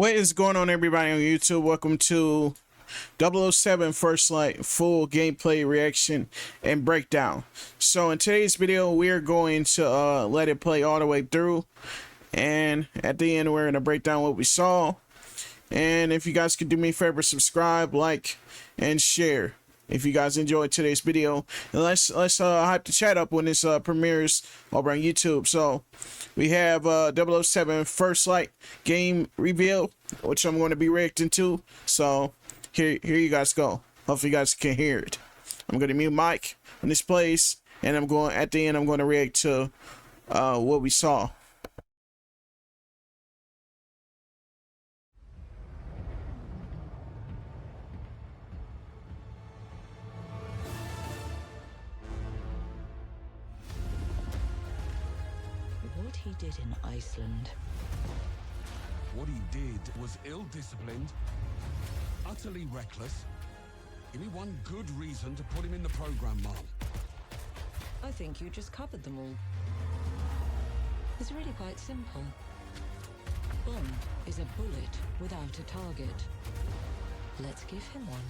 What is going on, everybody on YouTube? Welcome to 007 First Light full gameplay reaction and breakdown. So in today's video, we're going to let it play all the way through, and at the end we're going to break down what we saw. And if you guys could do me a favor, subscribe, like, and share if you guys enjoyed today's video. And let's hype the chat up when this premieres over on YouTube. So we have 007 First Light game reveal, which I'm going to be reacting to. So here you guys go. Hopefully you guys can hear it. I'm going to mute mic when this plays, and at the end I'm going to react to what we saw. What he did in Iceland. What he did was ill-disciplined, utterly reckless. Give me one good reason to put him in the program, Mom. I think you just covered them all. It's really quite simple. Bond is a bullet without a target. Let's give him one.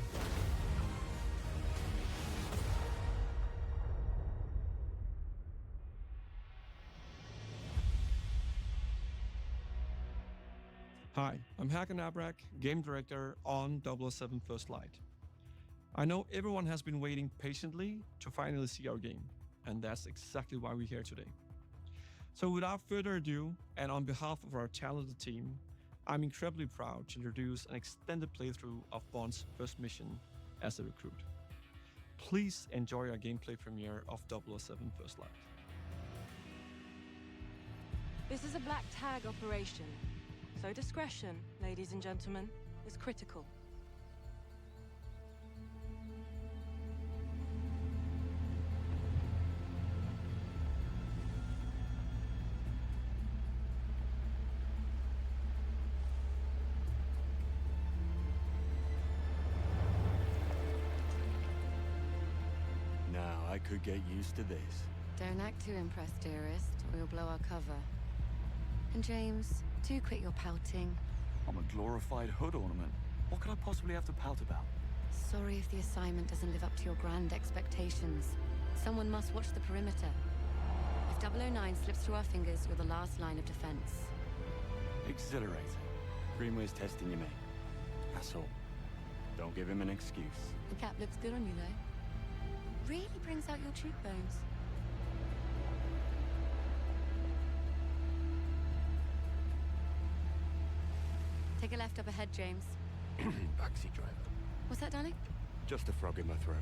Hi, I'm Hakan Abrak, Game Director on 007 First Light. I know everyone has been waiting patiently to finally see our game, and that's exactly why we're here today. So without further ado, and on behalf of our talented team, I'm incredibly proud to introduce an extended playthrough of Bond's first mission as a recruit. Please enjoy our gameplay premiere of 007 First Light. This is a black tag operation. So discretion, ladies and gentlemen, is critical. Now, I could get used to this. Don't act too impressed, dearest, or you'll blow our cover. And James, do quit your pouting. I'm a glorified hood ornament. What could I possibly have to pout about? Sorry if the assignment doesn't live up to your grand expectations. Someone must watch the perimeter. If 009 slips through our fingers, you're the last line of defense. Exhilarating. Greenway's testing you, mate. That's all. Don't give him an excuse. The cap looks good on you, though. Really brings out your cheekbones. Take a left up ahead, James. Backseat driver. What's that, darling? Just a frog in my throat.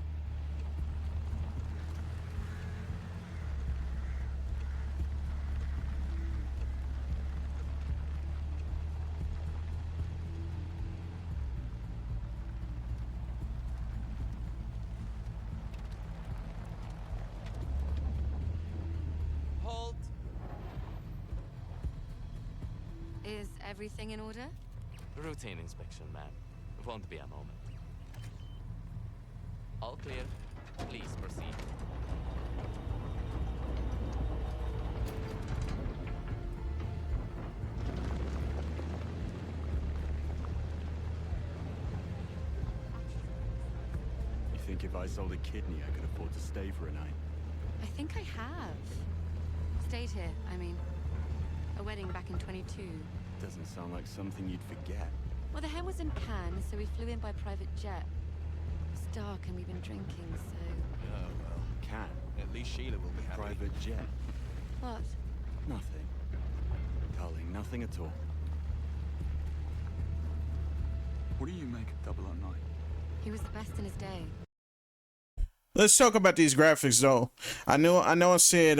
Halt! Is everything in order? Routine inspection, ma'am. Won't be a moment. All clear. Please proceed. You think if I sold a kidney, I could afford to stay for a night? I think I have. Stayed here, I mean. A wedding back in 22. Doesn't sound like something you'd forget. Well, the hen was in Cannes, so we flew in by private jet. It's dark and we've been drinking, so... Oh, well, can. At least Sheila will be happy. Private jet. What? Nothing. Darling, nothing at all. What do you make of 009? He was the best in his day. Let's talk about these graphics, though. I know I said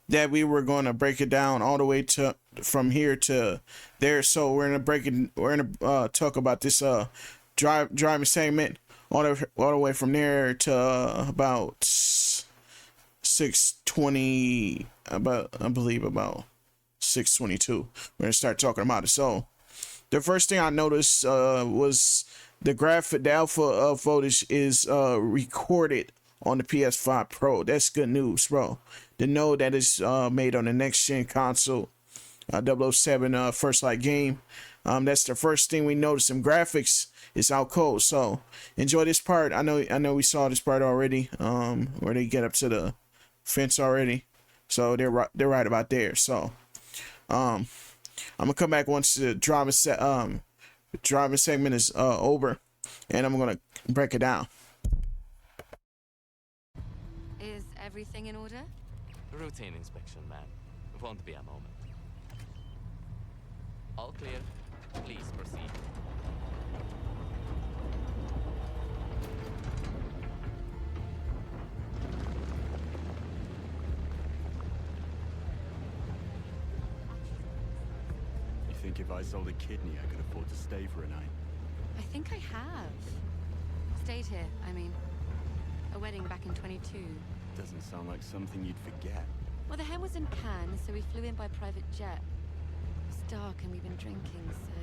that we were going to break it down all the way to from here to there, so we're gonna talk about this driving segment all the way from there to about 6:20, I believe about 6:22. We're gonna start talking about it. So the first thing I noticed was the alpha footage is recorded on the PS5 Pro. That's good news, bro. To know that it's made on the next gen console, 007 First Light game. That's the first thing we noticed. Some graphics is out cold. So enjoy this part. I know we saw this part already. Where they get up to the fence already. So they're right about there. So I'm gonna come back once the driving segment is over, and I'm gonna break it down. Is everything in order? Routine inspection, ma'am. Won't be a moment. All clear. Please proceed. You think if I sold a kidney, I could afford to stay for a night? I think I have. Stayed here, I mean. A wedding back in 22. Doesn't sound like something you'd forget. Well, the hen was in Cannes, so we flew in by private jet. It was dark and we've been drinking, so...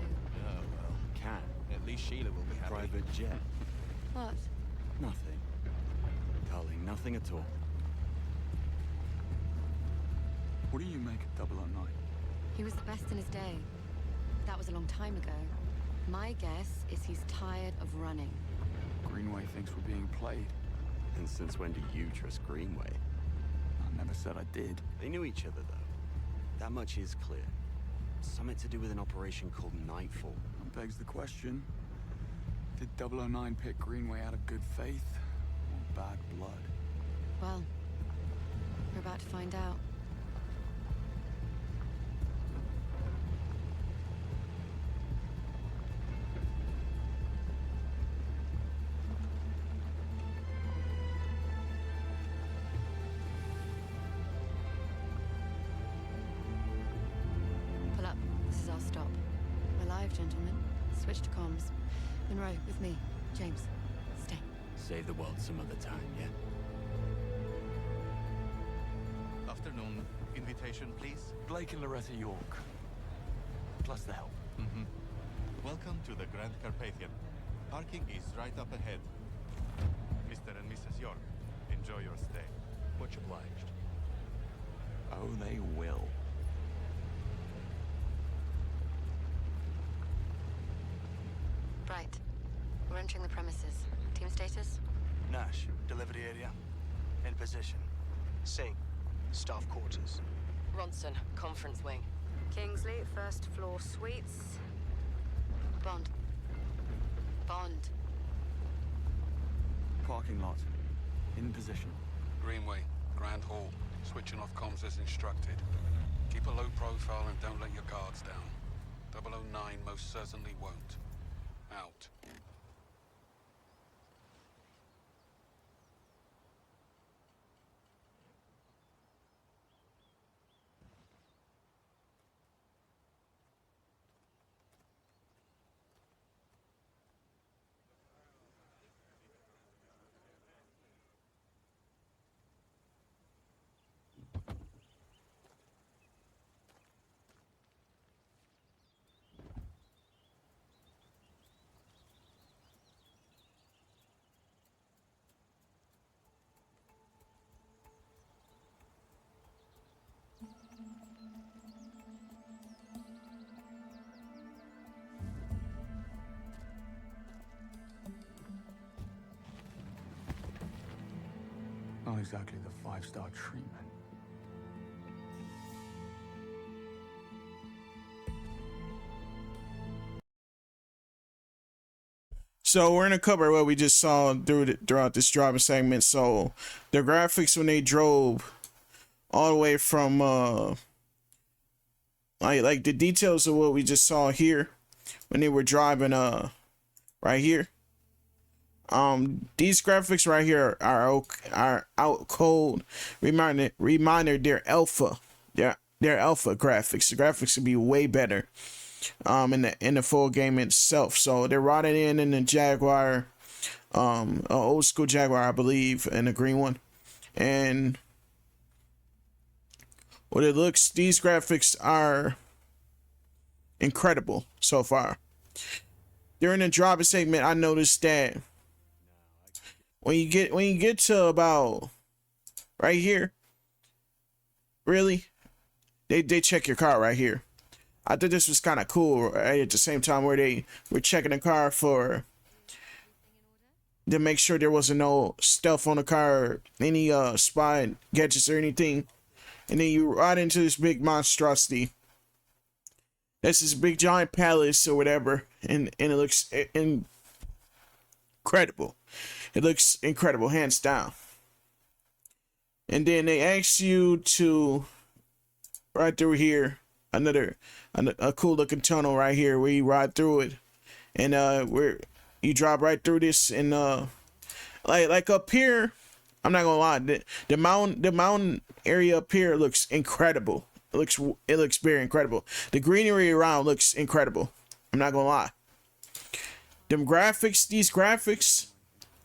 Oh, well, can. At least Sheila will be happy. Private jet. What? Nothing. Darling, nothing at all. What do you make of 009? He was the best in his day. That was a long time ago. My guess is he's tired of running. Greenway thinks we're being played. And since when do you trust Greenway? I never said I did. They knew each other, though. That much is clear. Something to do with an operation called Nightfall. That begs the question. Did 009 pick Greenway out of good faith? Or bad blood? Well, we're about to find out. Pull up. This is our stop. We're live, gentlemen. Switch to comms. Monroe, with me. James, stay. Save the world some other time, yeah? Afternoon. Invitation, please. Blake and Loretta York. Plus the help. Welcome to the Grand Carpathian. Parking is right up ahead. Mr. and Mrs. York, enjoy your stay. Much obliged. Oh, they will. Right. We're entering the premises. Team status? Nash, delivery area. In position. Singh, staff quarters. Ronson, conference wing. Kingsley, first floor suites. Bond. Bond. Parking lot. In position. Greenway, Grand Hall. Switching off comms as instructed. Keep a low profile and don't let your guards down. 009 most certainly won't. Out. Not exactly the 5-star treatment. So we're in a cover what we just saw throughout this driving segment. So the graphics when they drove all the way from like the details of what we just saw here when they were driving right here. These graphics right here are out cold. Reminder they're alpha. They're alpha graphics. The graphics would be way better in the full game itself. So they're riding in the Jaguar, old school Jaguar, I believe, and the green one. And what it looks, these graphics are incredible so far. During the driving segment, I noticed that when you get to about right here, really, they check your car right here. I thought this was kind of cool, right? At the same time where they were checking the car for to make sure there wasn't no stuff on the car, any spy gadgets or anything. And then you ride into this big monstrosity. That's this big giant palace or whatever, and it looks incredible. It looks incredible, hands down. And then they ask you to right through here, a cool looking tunnel right here where you ride through it, and where you drive right through this, and like up here, I'm not gonna lie, the mountain area up here looks incredible. It looks very incredible. The greenery around looks incredible. I'm not gonna lie. These graphics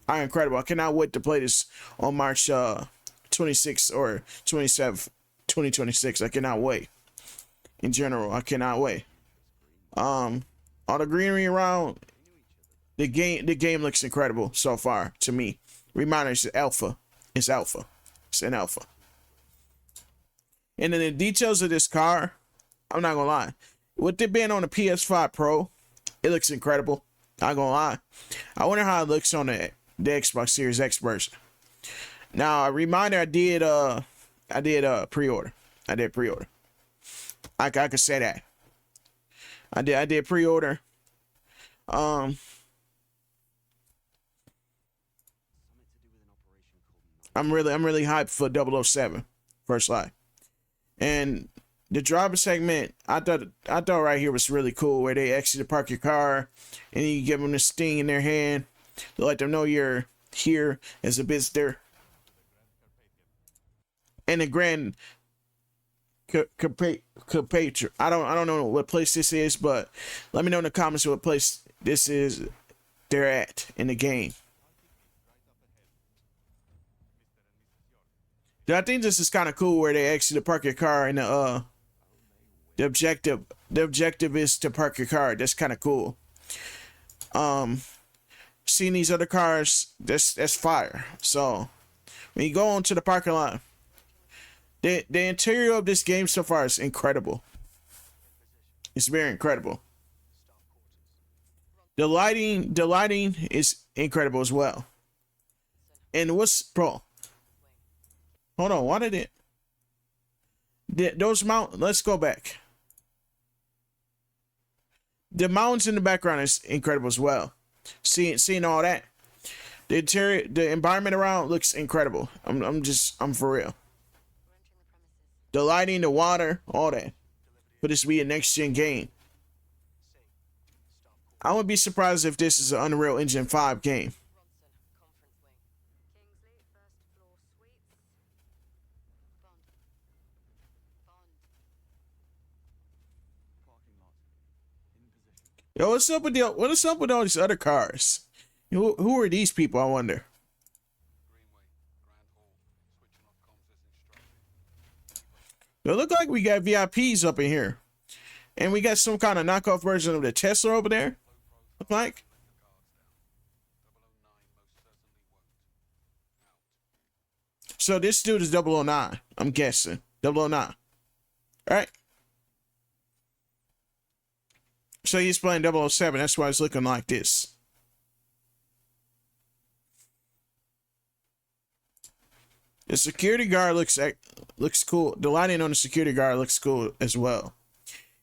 are incredible. I cannot wait to play this on March 26th or 27th, 2026. I cannot wait. In general, I cannot wait. All the greenery around the game looks incredible so far to me. Reminder, it's alpha. It's alpha. It's an alpha. And then the details of this car, I'm not gonna lie. With it being on the PS5 Pro, it looks incredible. Not gonna lie. I wonder how it looks on the Xbox Series X version. Now, a reminder, I did pre-order. I did pre-order. I could say that. I did pre-order. I'm really hyped for 007 First Light. And the driver segment, I thought right here was really cool, where they ask you to park your car and you give them this thing in their hand to let them know you're here as a visitor. And the Grand Compatriot. I don't know what place this is, but let me know in the comments what place this is they're at in the game. I think this is kind of cool where they ask you to park your car, and the objective is to park your car. That's kind of cool. Seeing these other cars, that's fire. So when you go onto the parking lot, the interior of this game so far is incredible. It's very incredible. The lighting is incredible as well. And bro? Hold on, why did those let's go back. The mountains in the background is incredible as well. Seeing all that. The interior, the environment around looks incredible. I'm for real. The lighting, the water, all that. For this to be a next gen game. I wouldn't be surprised if this is an Unreal Engine 5 game. Yo, what's up with all these other cars? Who are these people, I wonder? It look like we got VIPs up in here. And we got some kind of knockoff version of the Tesla over there. Look like. So this dude is 009, I'm guessing. 009. All right. So he's playing 007. That's why it's looking like this. The security guard looks cool. The lighting on the security guard looks cool as well.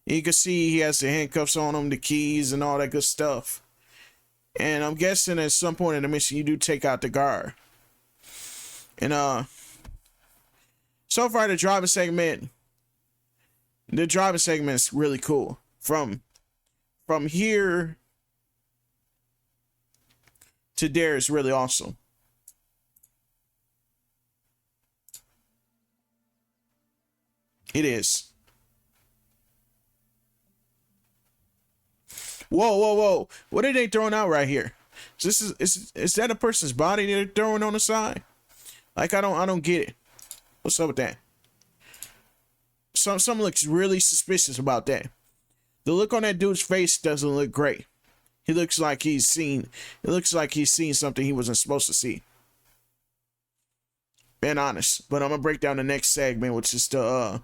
You can see he has the handcuffs on him, the keys, and all that good stuff. And I'm guessing at some point in the mission you do take out the guard. And so far the driving segment is really cool. From here to there is really awesome. It is. Whoa. What are they throwing out right here? Is that a person's body they're throwing on the side? Like I don't get it. What's up with that? Something looks really suspicious about that. The look on that dude's face doesn't look great. It looks like he's seen something he wasn't supposed to see. Being honest. But I'm gonna break down the next segment, which is to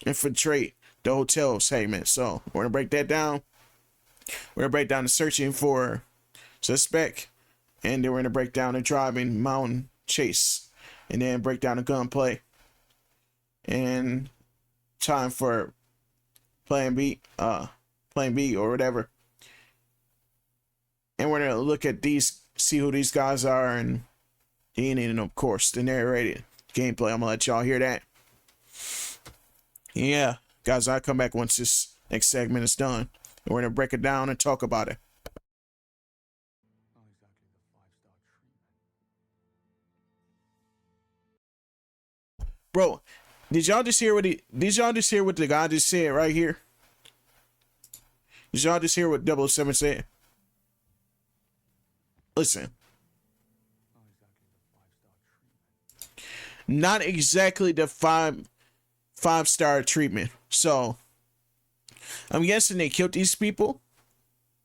infiltrate the hotel segment. So we're gonna break that down. We're gonna break down the searching for suspect, and then we're gonna break down the driving mountain chase, and then break down the gunplay, and time for plan B or whatever. And we're gonna look at these, see who these guys are, and of course the narrated gameplay. I'm gonna let y'all hear that. Yeah, guys, I'll come back once this next segment is done. And we're gonna break it down and talk about it. Bro, did y'all just hear what the guy just said right here? Did y'all just hear what 007 said? Listen. Not exactly the five-star treatment. So I'm guessing they killed these people,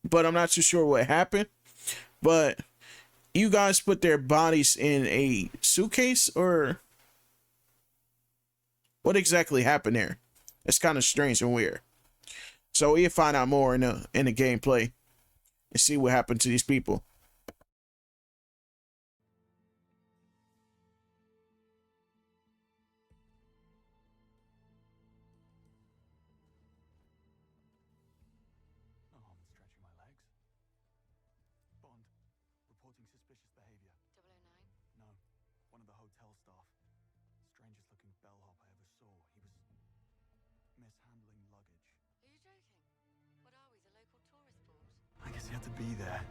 but I'm not too sure what happened. But you guys put their bodies in a suitcase, or what exactly happened there? It's kind of strange and weird. So we'll find out more in the gameplay and see what happened to these people. Oh, I'm stretching my legs. Bond, reporting suspicious behavior. 009? No, one of the hotel staff. Strangest looking bellhop I ever saw. He was mishandling luggage. Are you joking? What are we, the local tourist board? I guess he had to be there.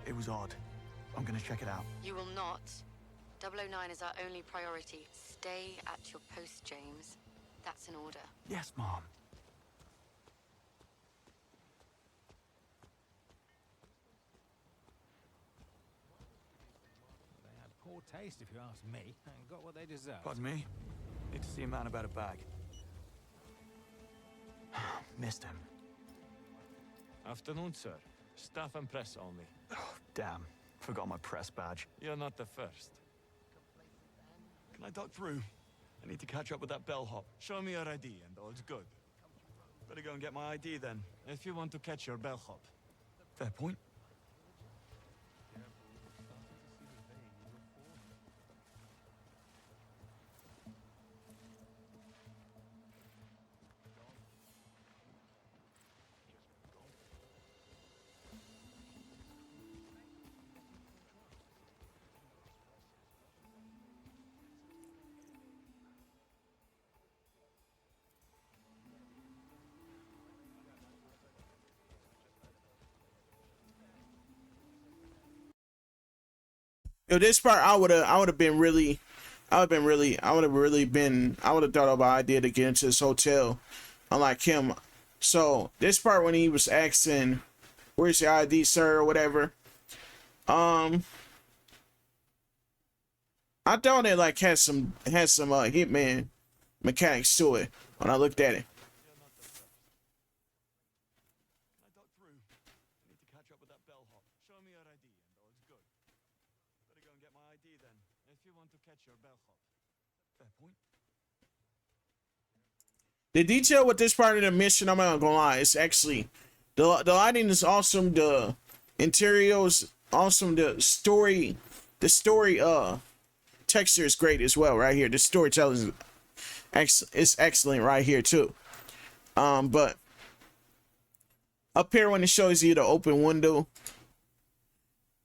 It was odd. I'm gonna check it out. You will not. 009 is our only priority. Stay at your post, James. That's an order. Yes, Mom. They had poor taste, if you ask me, and got what they deserved. Pardon me? Need to see a man about a bag. Missed him. Afternoon, sir. Staff and press only. Oh, damn. Forgot my press badge. You're not the first. Can I duck through? I need to catch up with that bellhop. Show me your ID and all's good. Better go and get my ID then. If you want to catch your bellhop. Fair point. Yo, this part I would have really thought of an idea to get into this hotel, unlike him. So this part when he was asking, "Where's your ID, sir?" or whatever. I thought it like had some Hitman mechanics to it when I looked at it. The detail with this part of the mission, I'm not gonna lie, it's actually the lighting is awesome, the interiors awesome, the story texture is great as well right here. The storytelling is excellent right here too. But up here when it shows you the open window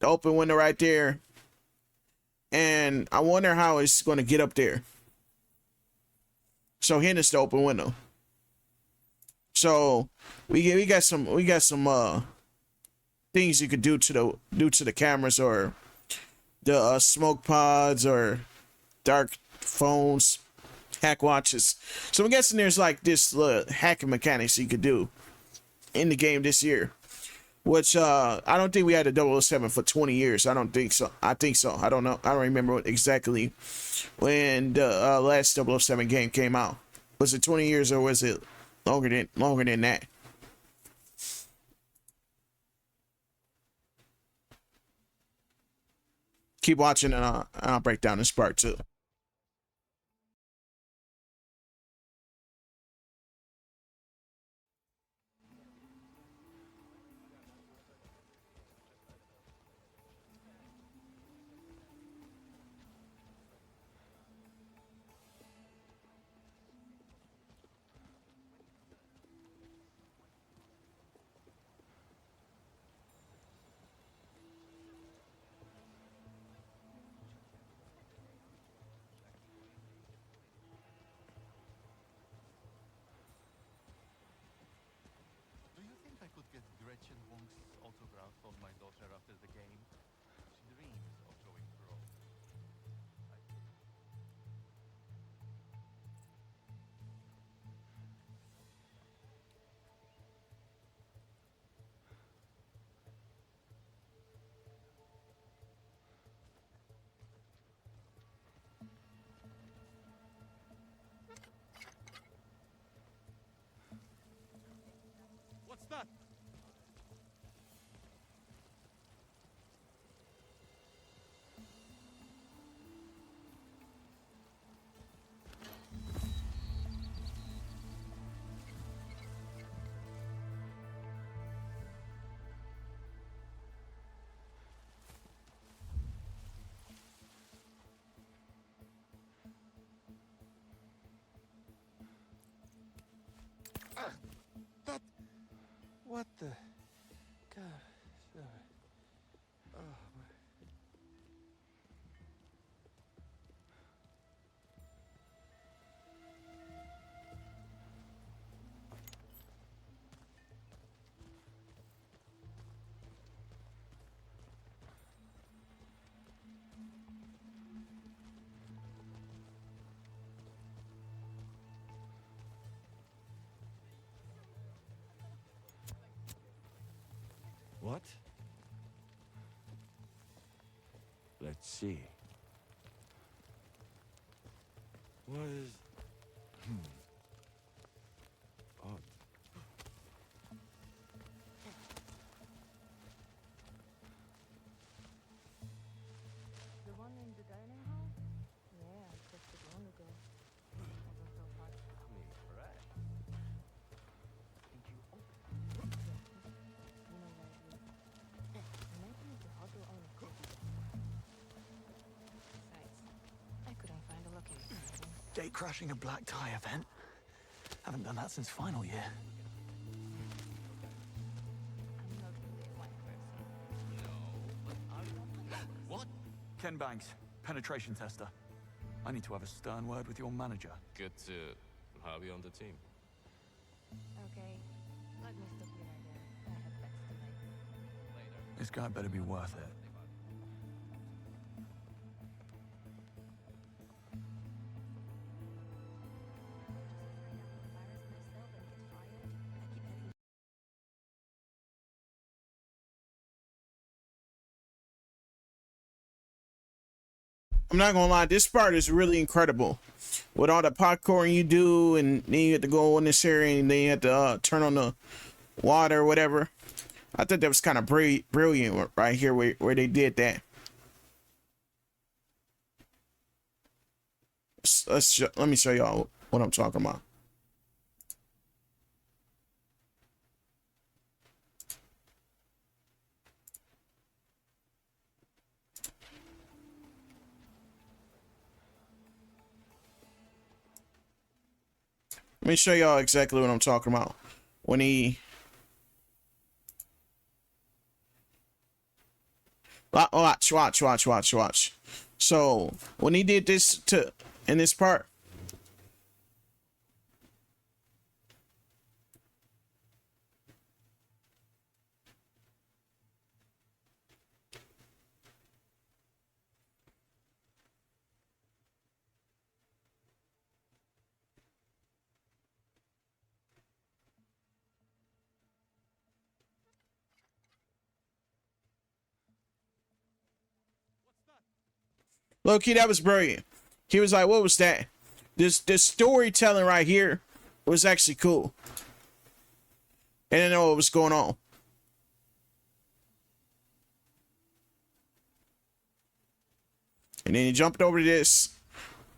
right there, and I wonder how it's gonna get up there. So here is the open window. So we got some things you could do to the cameras, or the smoke pods, or dark phones, hack watches. So I'm guessing there's like this hacking mechanics you could do in the game this year, which I don't think we had a 007 for 20 years. I don't think so. I think so. I don't know. I don't remember exactly when the last 007 game came out. Was it 20 years or was it longer than that? Keep watching, and I'll break down this part too. get Gretchen Wong's autograph on my daughter after the game? She dreams of going pro. What's that? That... What the... God... Sorry. Oh, my... What? Let's see. Was... Odd. The one in the dining hall? Yeah, I checked it long ago. Wasn't so hard. Right. Did you open it? Yeah. You know where it is. Imagine if the auto owner could be there. Besides, I couldn't find a location. Gate crashing a black tie event? Haven't done that since final year. I'm not really a wine person. What? Ken Banks, penetration tester. I need to have a stern word with your manager. Good to have you on the team. Okay, let me stop you right there. I have bets tonight. This guy better be worth it. I'm not gonna lie, this part is really incredible. With all the popcorn you do, and then you have to go in this area, and then you have to turn on the water or whatever. I thought that was kind of brilliant right here where they did that. Let me show y'all what I'm talking about. Let me show y'all exactly what I'm talking about. When he... Watch. So, when he did this in this part... Low-key, that was brilliant. He was like, what was that? This storytelling right here was actually cool. I didn't know what was going on. And then you jumped over to this.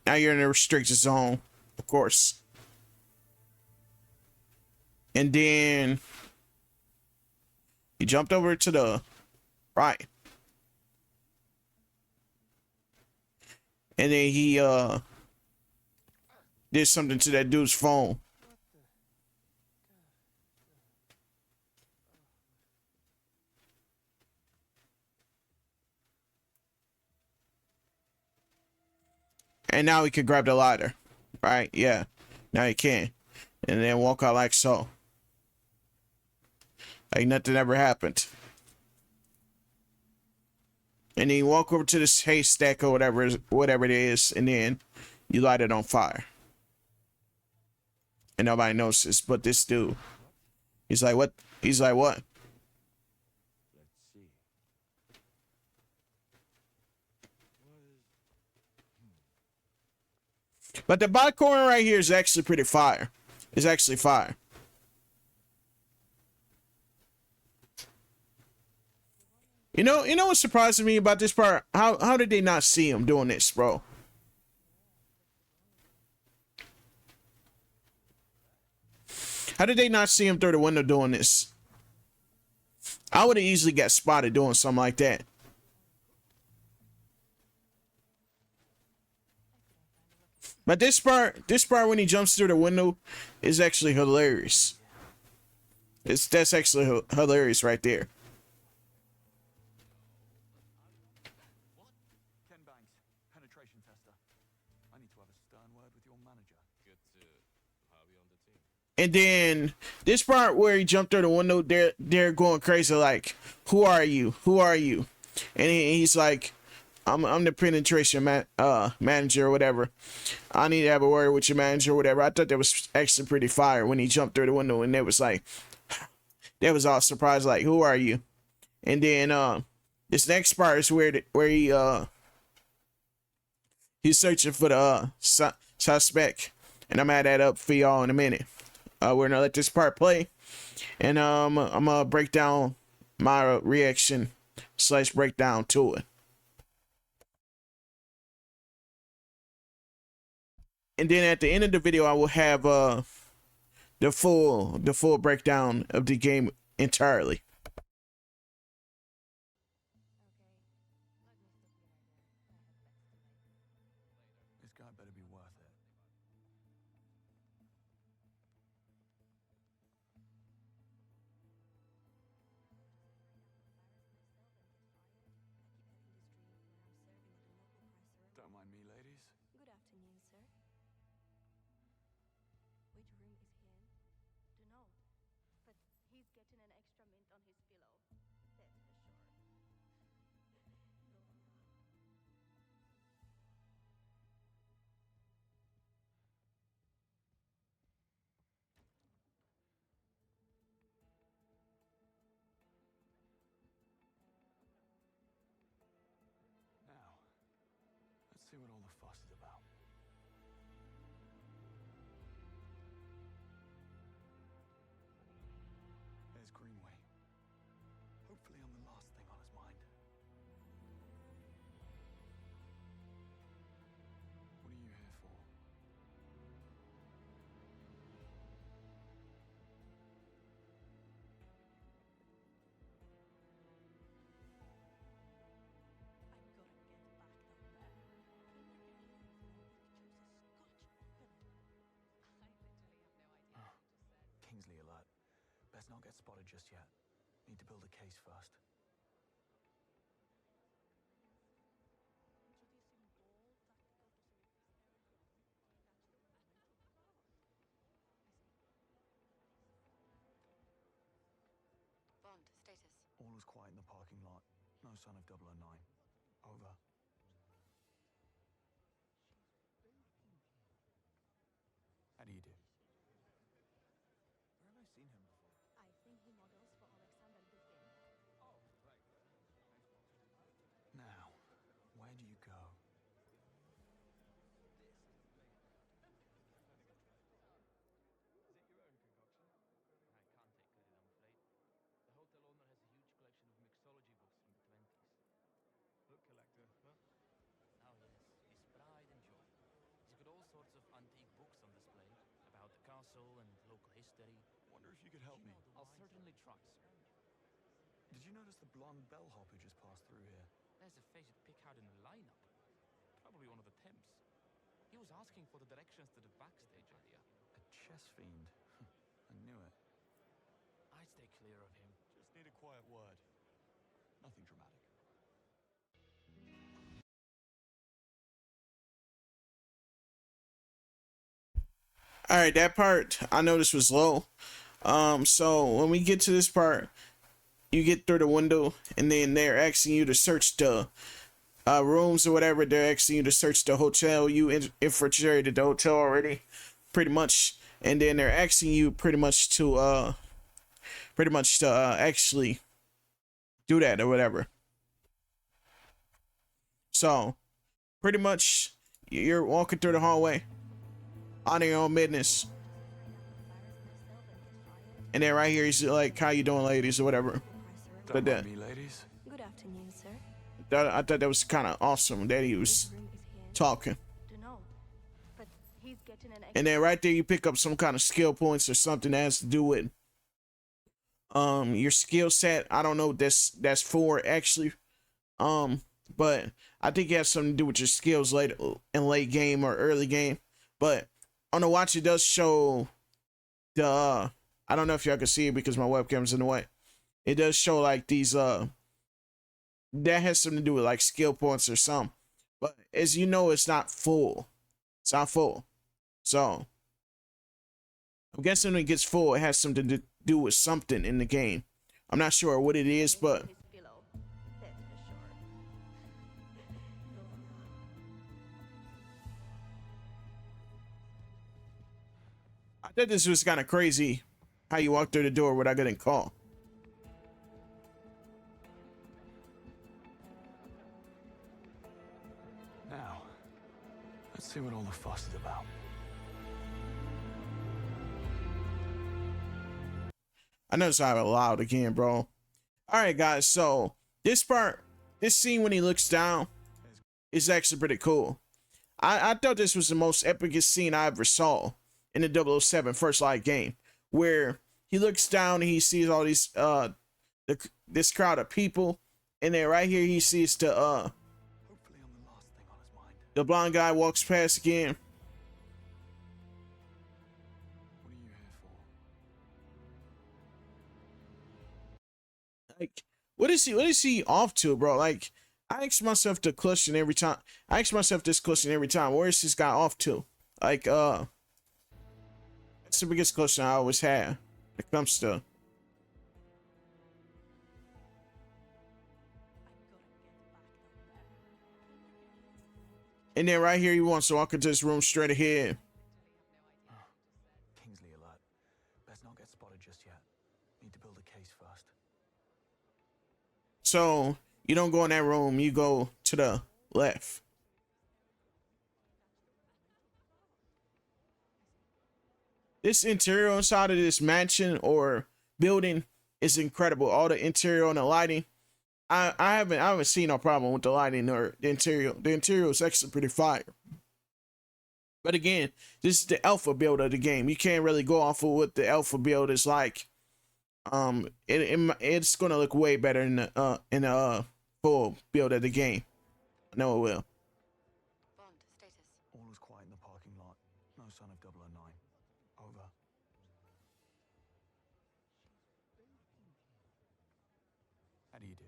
Now you're in a restricted zone, of course. And then you jumped over to the right. And then he did something to that dude's phone. And now he can grab the ladder. Right? Yeah. Now he can. And then walk out like so. like nothing ever happened. And then you walk over to this haystack or whatever it is, and then you light it on fire. And nobody notices, but this dude, he's like, what? He's like, what? Let's see. But the bottom corner right here is actually pretty fire. It's actually fire. You know what's surprising me about this part? How did they not see him doing this, bro? How did they not see him through the window doing this? I would have easily got spotted doing something like that. But this part when he jumps through the window is actually hilarious. That's actually hilarious right there. Ken Banks, penetration tester. I need to have a stern word with your manager. Good to have you on the team. And then this part where he jumped through the window, they're going crazy like, "Who are you? Who are you?" And he's like, I'm the penetration manager or whatever. I need to have a word with your manager or whatever. I thought that was actually pretty fire when he jumped through the window, and it was like, that was all surprised, like, who are you? And then this next part is where he's searching for the suspect, and I'm gonna add that up for y'all in a minute. We're gonna let this part play, and I'm gonna break down my reaction / breakdown to it. And then at the end of the video, I will have the full breakdown of the game entirely. This guy better be worth it. Don't mind me, ladies. Good afternoon, sir. Which room is he in? Dunno. But he's getting an extra mint on his pillow. That's for sure. Go on. Now, let's see what all the fuss is about. There's Greenway. Hopefully I'm the last thing on his mind. What are you here for? Kingsley alert. Best not get spotted just yet. Need to build a case first. Bond, status. All is quiet in the parking lot. No sign of 009. Over. How do you do? Where have I seen him before? I think he models for Alexander Dugin. Now, where do you go? The hotel owner has a huge collection of mixology books from the 20s. Book collector, huh? Oh yes, his pride and joy. He's got all sorts of antique books on display about the castle and local history. Wonder if you could help me. I'll certainly try, sir. Did you notice the blonde bellhop who just passed through here? There's a face at Pickard in the lineup. Probably one of the pimps. He was asking for the directions to the backstage area. A chess fiend. I knew it. I'd stay clear of him. Just need a quiet word. Nothing dramatic. All right, that part I noticed was low. So when we get to this part, you get through the window, and then they're asking you to search the rooms or whatever. They're asking you to search the hotel. You infiltrated the hotel already, pretty much, and then they're asking you pretty much to actually do that or whatever. So pretty much you're walking through the hallway on your own business, and then right here he's like, "How you doing, ladies?" or whatever. But Don't mind me, ladies. Good afternoon, sir. I thought that was kind of awesome that he was talking. Don't know, but he's getting an And then right there you pick up some kind of skill points or something that has to do with your skill set. I don't know what that's for actually. But I think it has something to do with your skills late in late game or early game. But on the watch it does show the I don't know if y'all can see it because my webcam's in the way. It does show like these that has something to do with like skill points or something. But as you know, it's not full. It's not full. So I'm guessing when it gets full, it has something to do with something in the game. I'm not sure what it is, but I thought this was kind of crazy how you walk through the door without getting caught. Now, let's see what all the fuss is about. I noticed I have it loud again, bro. All right, guys. So this scene when he looks down is actually pretty cool. I thought this was the most epicest scene I ever saw in the 007 First Light game, where he looks down and he sees all these this crowd of people, and then right here he sees the blonde guy walks past again. Like, what is he off to, bro? Like, I ask myself the question every time. I ask myself this question every time. Where is this guy off to? Like, that's the biggest question I always have when it comes to. And then right here he wants to walk into this room straight ahead. Kingsley alert. Best not get spotted just yet. Need to build a case first. So you don't go in that room, you go to the left. This interior inside of this mansion or building is incredible. All the interior and the lighting. I haven't seen no problem with the lighting or the interior. The interior is actually pretty fire. But again, this is the alpha build of the game. You can't really go off of what the alpha build is like. It's gonna look way better in the full build of the game. I know it will. Bond, status. All is quiet in the parking lot. No sign of 009. Over. How do you do?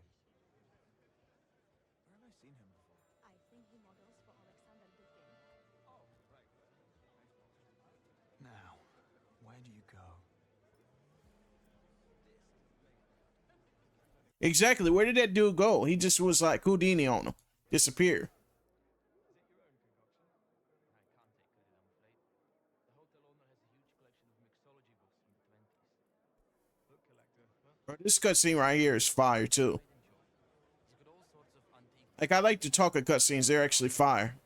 Where have I seen him before? I think he models for Alexander Dugin. Now, where do you go? Exactly. Where did that dude go? He just was like Houdini on him. Disappeared. Bro, this cutscene right here is fire too. Like, I like to talk of cutscenes. They're actually fire.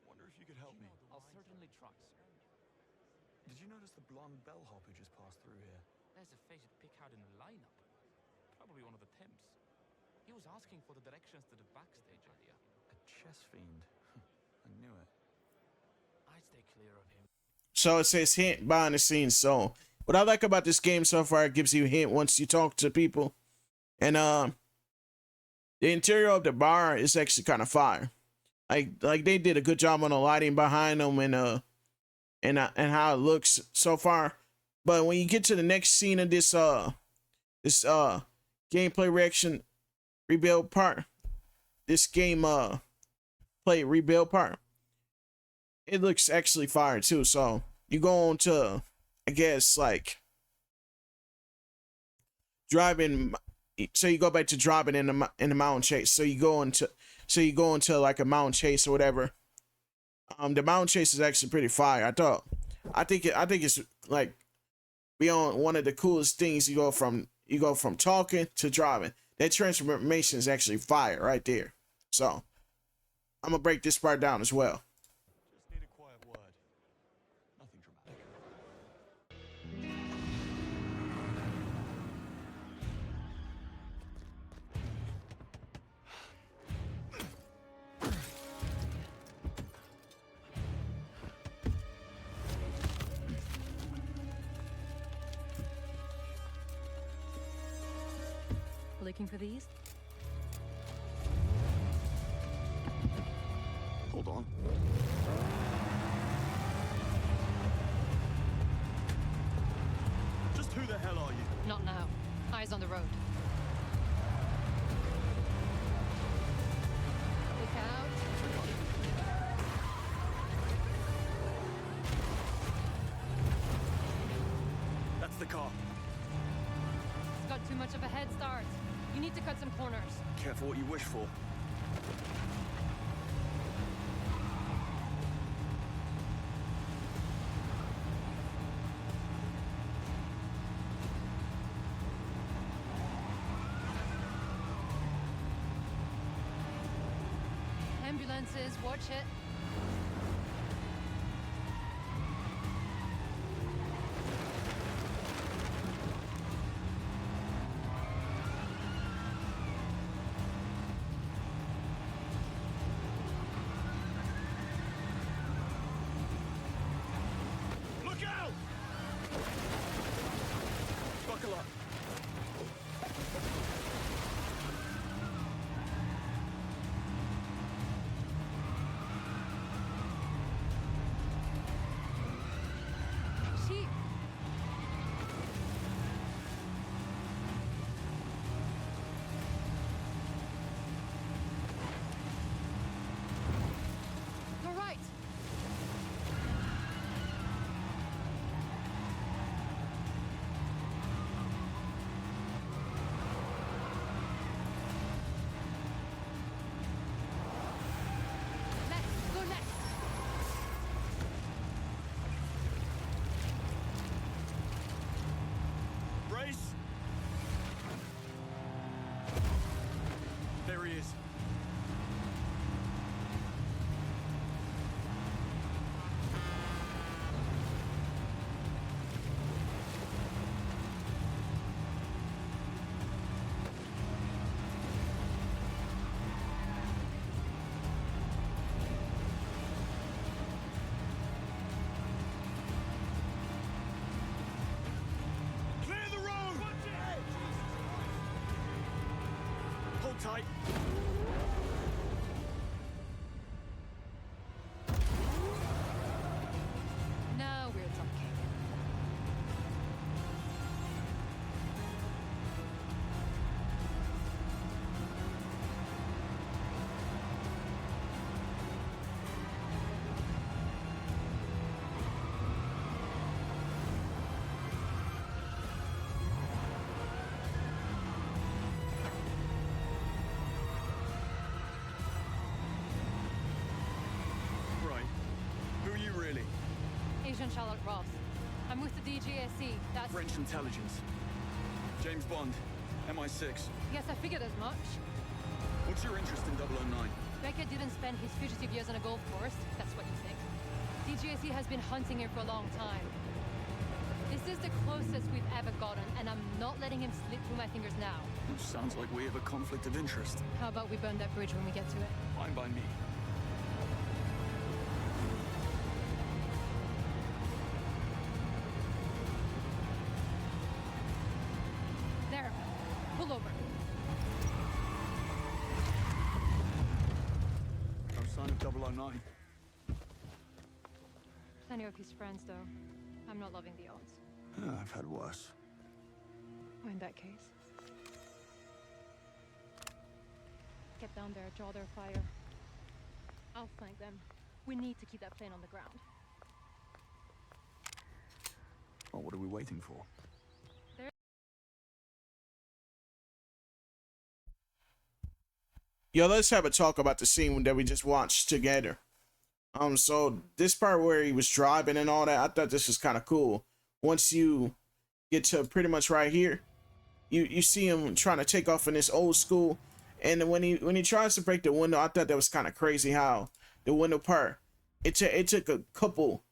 Wonder if you could help me. I'll certainly try, sir. Did you notice the blonde bellhop who just passed through here? There's a face to pick out in the lineup. Probably one of the temps. He was asking for the directions to the backstage area. A chess fiend. I knew it. I'd stay clear of him. So it says hint behind the scenes. So what I like about this game so far, it gives you a hint once you talk to people. And the interior of the bar is actually kind of fire. Like they did a good job on the lighting behind them and how it looks so far. But when you get to the next scene of this gameplay reaction rebuild part, this game play rebuild part, it looks actually fire too. So you go on to, I guess, like driving. So you go back to driving in the mountain chase. So you go into like a mountain chase or whatever. The mountain chase is actually pretty fire. I think it's like beyond one of the coolest things. You go from talking to driving. That transformation is actually fire right there. So I'm gonna break this part down as well. Just need a quiet word. Nothing dramatic. Looking for these? Hold on. Just who the hell are you? Not now. Eyes on the road. Look out. That's the car. It's got too much of a head start. You need to cut some corners. Careful what you wish for. Ambulances, watch it. Look out! Buckle up. Sheep. You're right. Left, go left. Brace! There he is. Clear the road! Hold tight. Now we're talking. Right. Who are you really? Agent Charlotte Ross. I'm with the DGSE. That's... French intelligence. James Bond. MI6. Yes, I figured as much. What's your interest in 009? Beckett didn't spend his fugitive years on a golf course. That's what you think. DGSE has been hunting him for a long time. This is the closest we've ever gotten, and I'm not letting him slip through my fingers now. Sounds like we have a conflict of interest. How about we burn that bridge when we get to it? Fine by me. There. Pull over. No sign of 009. Plenty of his friends, though. I'm not loving the odds. I've had worse. Or in that case. Get down there, draw their fire. I'll flank them. We need to keep that plane on the ground. Well, what are we waiting for? Yo, let's have a talk about the scene that we just watched together. So this part where he was driving and all that, I thought this was kind of cool. Once you get to pretty much right here, you see him trying to take off in this old school, and when he tries to break the window, I thought that was kind of crazy how the window part, it took a couple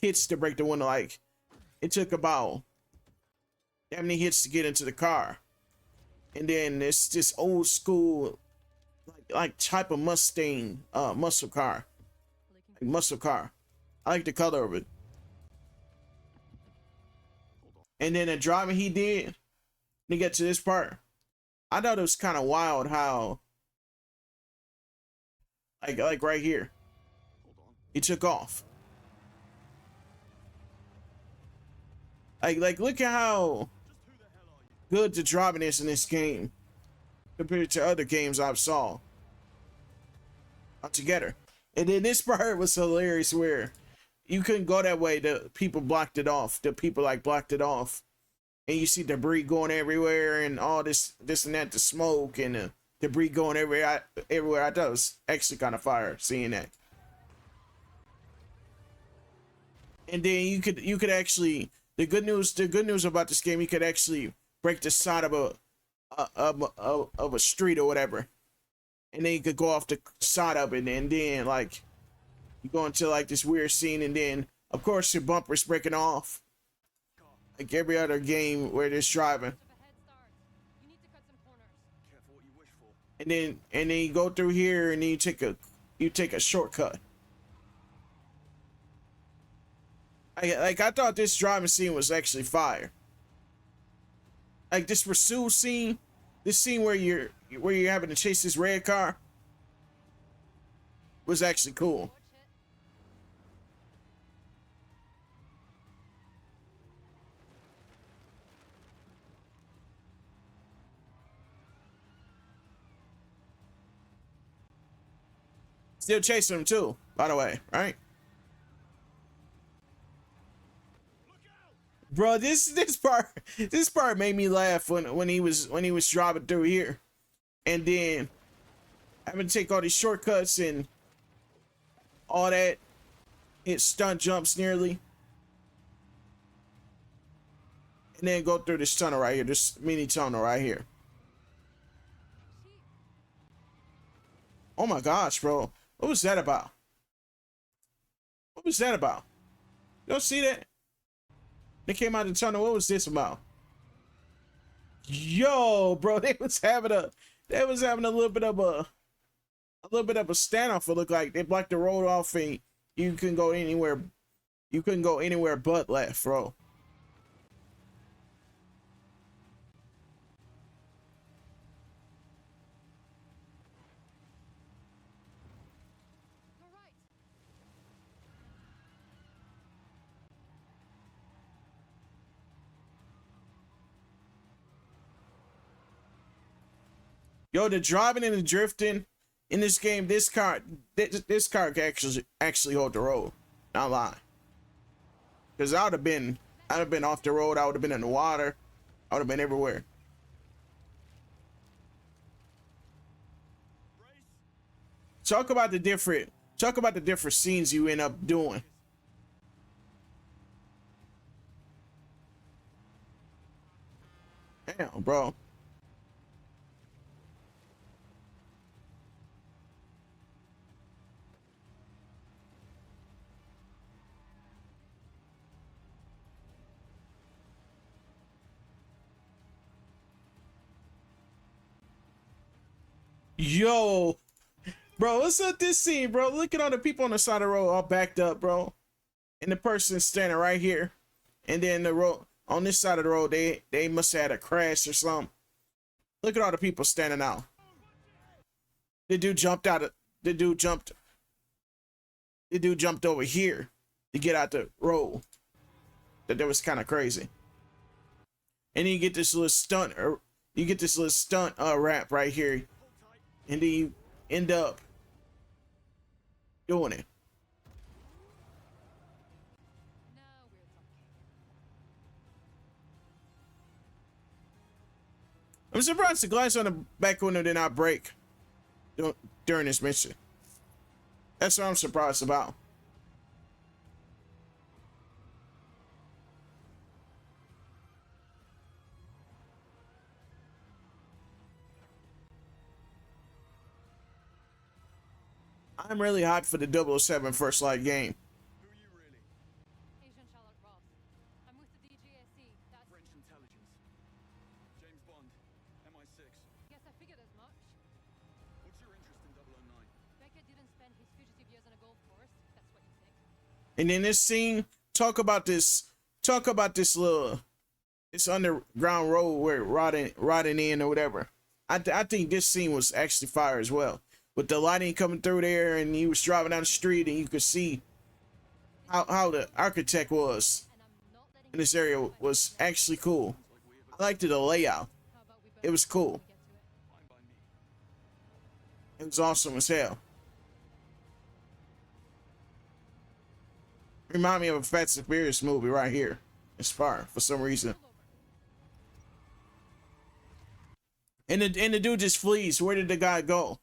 hits to break the window. Like it took about that many hits to get into the car, and then it's this old school like type of Mustang muscle car. Like muscle car. I like the color of it. And then the driving he did to get to this part, I thought it was kind of wild how like right here he took off. Like look at how good the driving is in this game compared to other games I've saw together. And then this part was hilarious where you couldn't go that way. The people blocked it off. The people like blocked it off. And you see debris going everywhere and all this and that, the smoke and the debris going everywhere. I thought it was actually kind of fire seeing that. And then you could actually, the good news about this game, you could actually break the side of a street or whatever. And then you could go off the side of it, and then like you go into like this weird scene, and then of course your bumper's breaking off, like every other game where there's driving. And then you go through here, and then you take a shortcut. I thought this driving scene was actually fire. Like this pursuit scene, this scene where you're having to chase this red car was actually cool. Still chasing him too, by the way, right? Bro, this part made me laugh when he was driving through here, and then having to take all these shortcuts and all that, hit stunt jumps nearly, and then go through this tunnel right here, this mini tunnel right here. Oh my gosh, bro, what was that about? What was that about? You don't see that? They came out of the tunnel. What was this about? Yo, bro, they was having a little bit of a standoff. It looked like they blocked the road off, and you couldn't go anywhere. You couldn't go anywhere but left, bro. Yo, the driving and the drifting in this game, this car can actually hold the road. Not lying. Cause I'd have been off the road. I would have been in the water. I would have been everywhere. Talk about the different scenes you end up doing. Damn, bro. Yo, bro, what's up this scene, bro? Look at all the people on the side of the road all backed up, bro. And the person standing right here. And then the road on this side of the road, they must have had a crash or something. Look at all the people standing out. The dude jumped over here to get out the road. That was kind of crazy. And then you get this little stunt rap right here. And then you end up doing it. I'm surprised the glass on the back window did not break. during this mission. That's what I'm surprised about. I'm really hot for the 007 First Light game. Who are you really? Agent Charlotte Ross. I'm with the DGSE. That's... French intelligence. James Bond, MI6. Guess I figured as much. What's your interest in 009? Becker didn't spend his fugitive years on a golf course. That's what you think. And in this scene, talk about this little, this underground road where rotting in or whatever. I think this scene was actually fire as well, with the lighting coming through there, and he was driving down the street, and you could see how the architect was in this area was actually cool. I liked the layout. It was cool. It was awesome as hell. Remind me of a Fast and Furious movie right here. It's fire for some reason. And the dude just flees. Where did the guy go?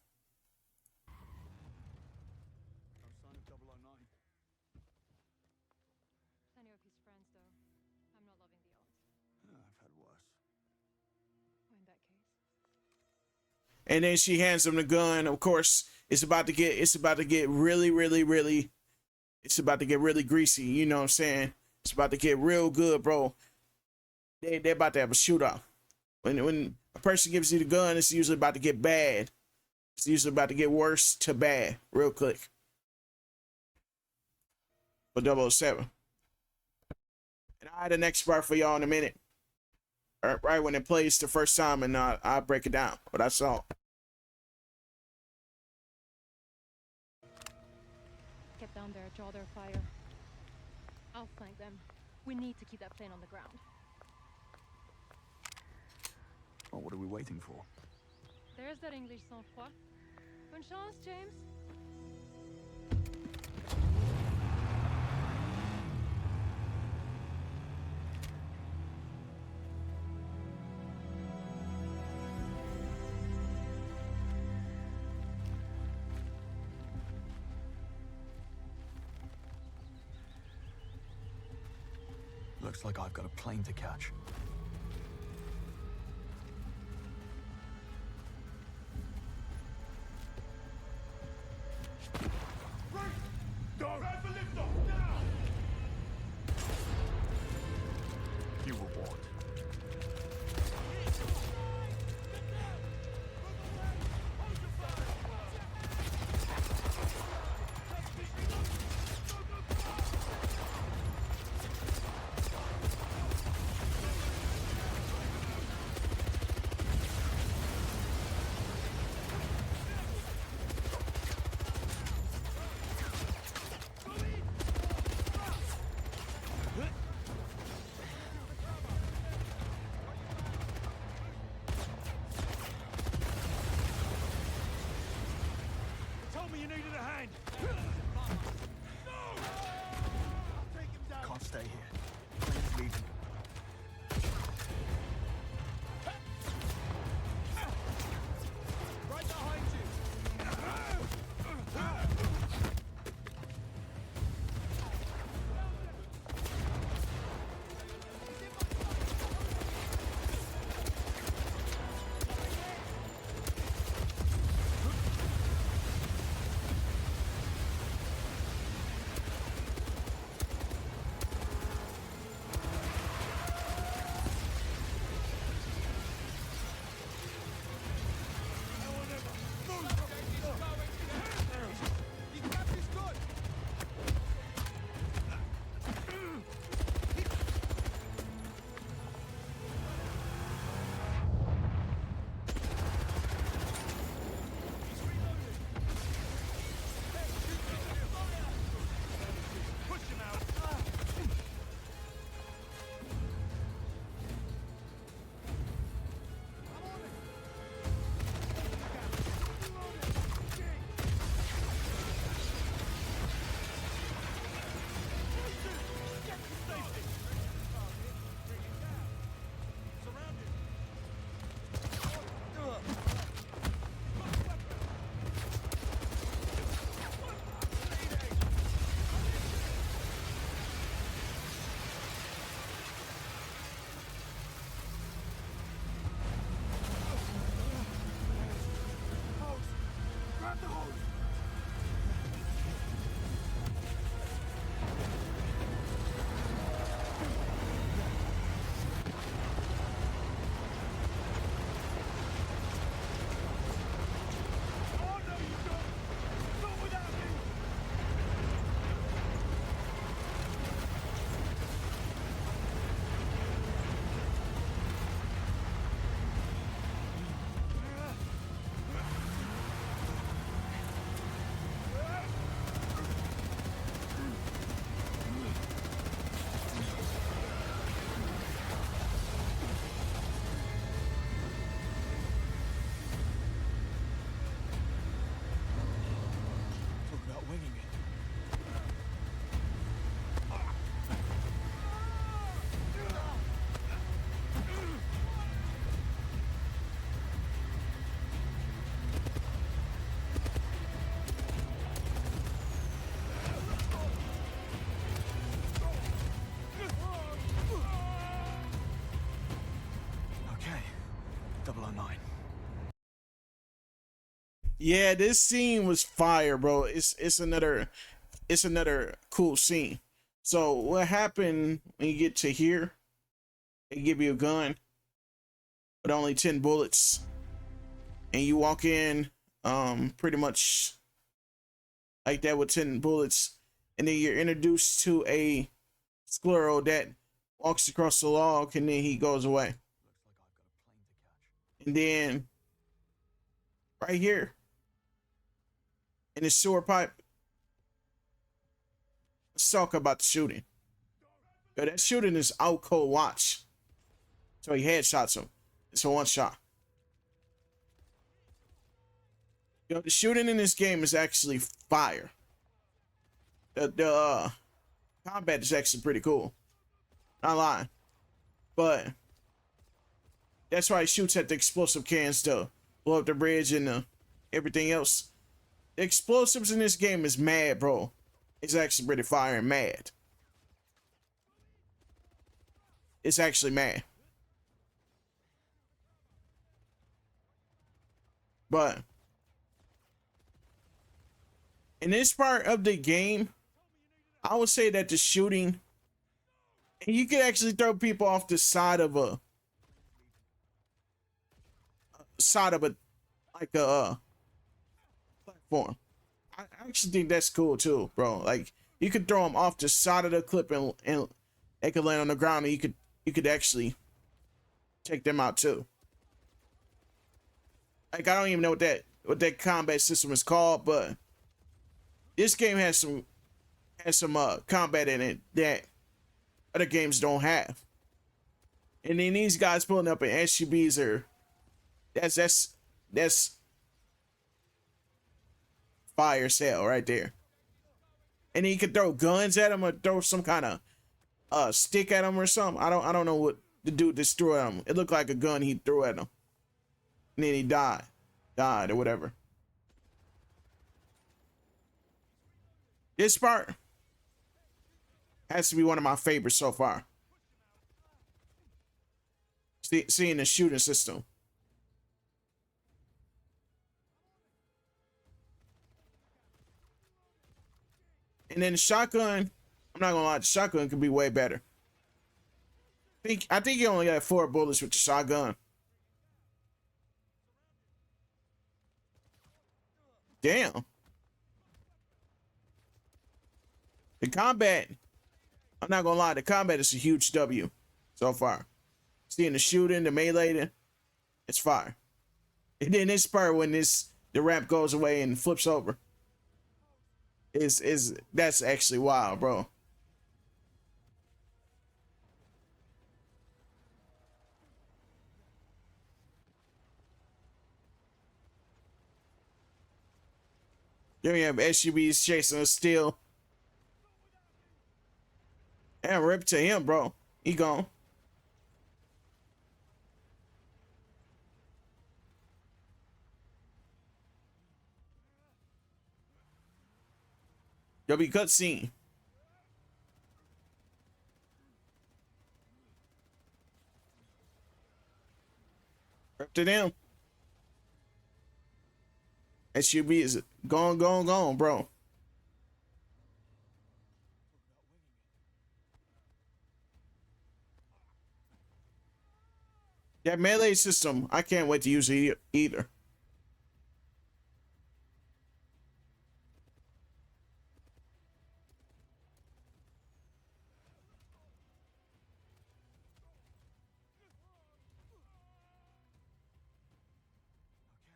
No sign of 009. Plenty of his friends, though. I'm not loving the odds. I've had worse. Well, in that case. And then she hands him the gun. Of course, it's about to get really greasy. You know what I'm saying? It's about to get real good, bro. They're about to have a shootout. When a person gives you the gun, it's usually about to get bad. It's usually about to get worse to bad real quick. For 007. And I had the next part for y'all in a minute. Right when it plays the first time, and I'll break it down. What I saw. Get down there, draw their fire. I'll flank them. We need to keep that plane on the ground. Well, what are we waiting for? There's that English sang-froid. Bonne chance, James. Looks like I've got a plane to catch. You were warned. Can't stay here. Plane's leaving. Right behind you. Yeah, this scene was fire, bro. It's another cool scene. So what happened when you get to here? They give you a gun with only 10 bullets, and you walk in pretty much like that with 10 bullets, and then you're introduced to a squirrel that walks across the log, and then he goes away. And then right here in the sewer pipe, let's talk about the shooting. Yo, that shooting is out cold. Watch. So he headshots him. It's a one shot. Yo, the shooting in this game is actually fire. The combat is actually pretty cool. Not lying. But that's why he shoots at the explosive cans to blow up the bridge and everything else. The explosives in this game is mad, bro. It's actually pretty fire and mad. It's actually mad. But in this part of the game, I would say that the shooting, and you can actually throw people off the side of a like a platform. I actually think that's cool too, bro. Like you could throw them off the side of the clip and they could land on the ground, and you could actually take them out too. Like I don't even know what that combat system is called, but this game has some combat in it that other games don't have. And then these guys pulling up in SUVs are that's fire sale right there. And then you could throw guns at them or throw some kind of stick at them or something. I don't know what the dude just threw at him. It looked like a gun he threw at him. And then he died or whatever. This part has to be one of my favorites so far. Seeing the shooting system. And then the shotgun, I'm not gonna lie, the shotgun could be way better. I think you only got 4 bullets with the shotgun. Damn. The combat, I'm not gonna lie, the combat is a huge W so far. Seeing the shooting, the melee, it's fire. And then this part when the ramp goes away and flips over. That's actually wild, bro. Then we have SUVs chasing us still. And rip to him, bro. He gone. W cutscene. Rip to them. SUV is gone, bro. That melee system, I can't wait to use it either.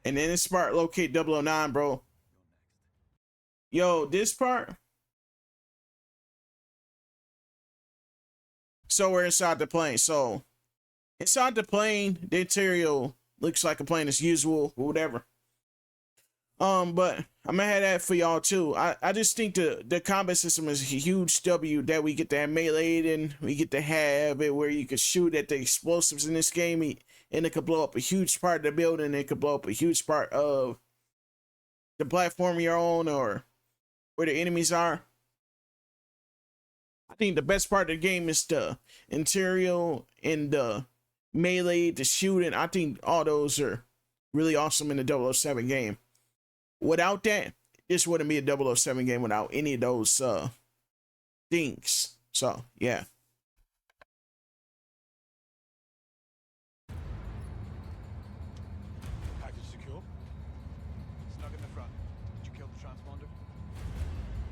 And then this part, locate 009, bro. Yo, this part. So we're inside the plane. So inside the plane, the interior looks like a plane as usual or whatever. But I'm gonna have that for y'all too. I just think the combat system is a huge W that we get to have melee and we get to have it where you can shoot at the explosives in this game and it could blow up a huge part of the building. It could blow up a huge part of the platform you're on or where the enemies are. I think the best part of the game is the interior and the melee, the shooting. I think all those are really awesome in the 007 game. Without that, this wouldn't be a 007 game without any of those things. So yeah. Package secure. Snug in the front. Did you kill the transponder?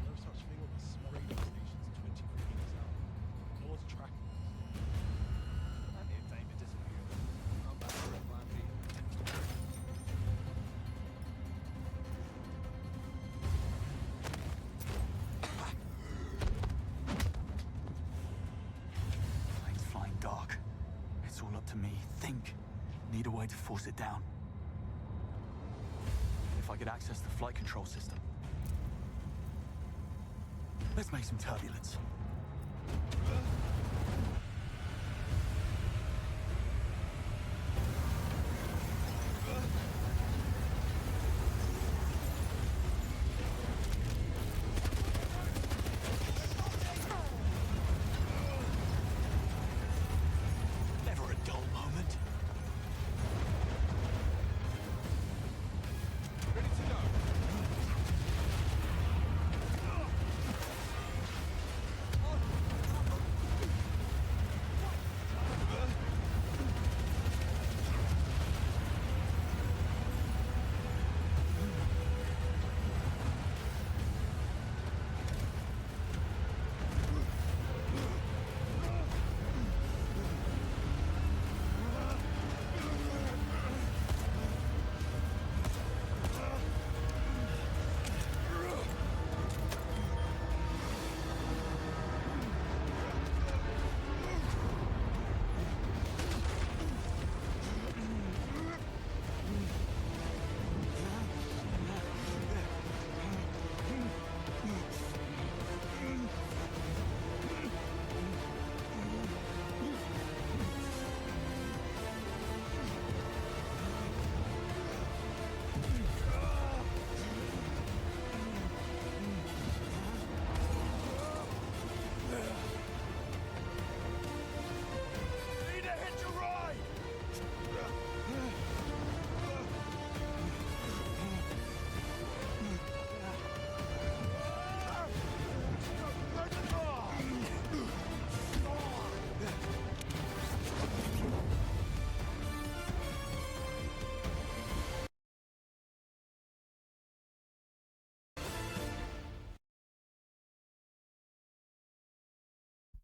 No such thing on the small radio stations 24 meters out. No one's tracking us. Plenty of time to disappear. I'm back for a plan B. Plane's flying dark. It's all up to me. Think. Need a way to force it down. If I could access the flight control system. Let's make some turbulence. Never a dull moment. Ready to go. Need a hitch a ride!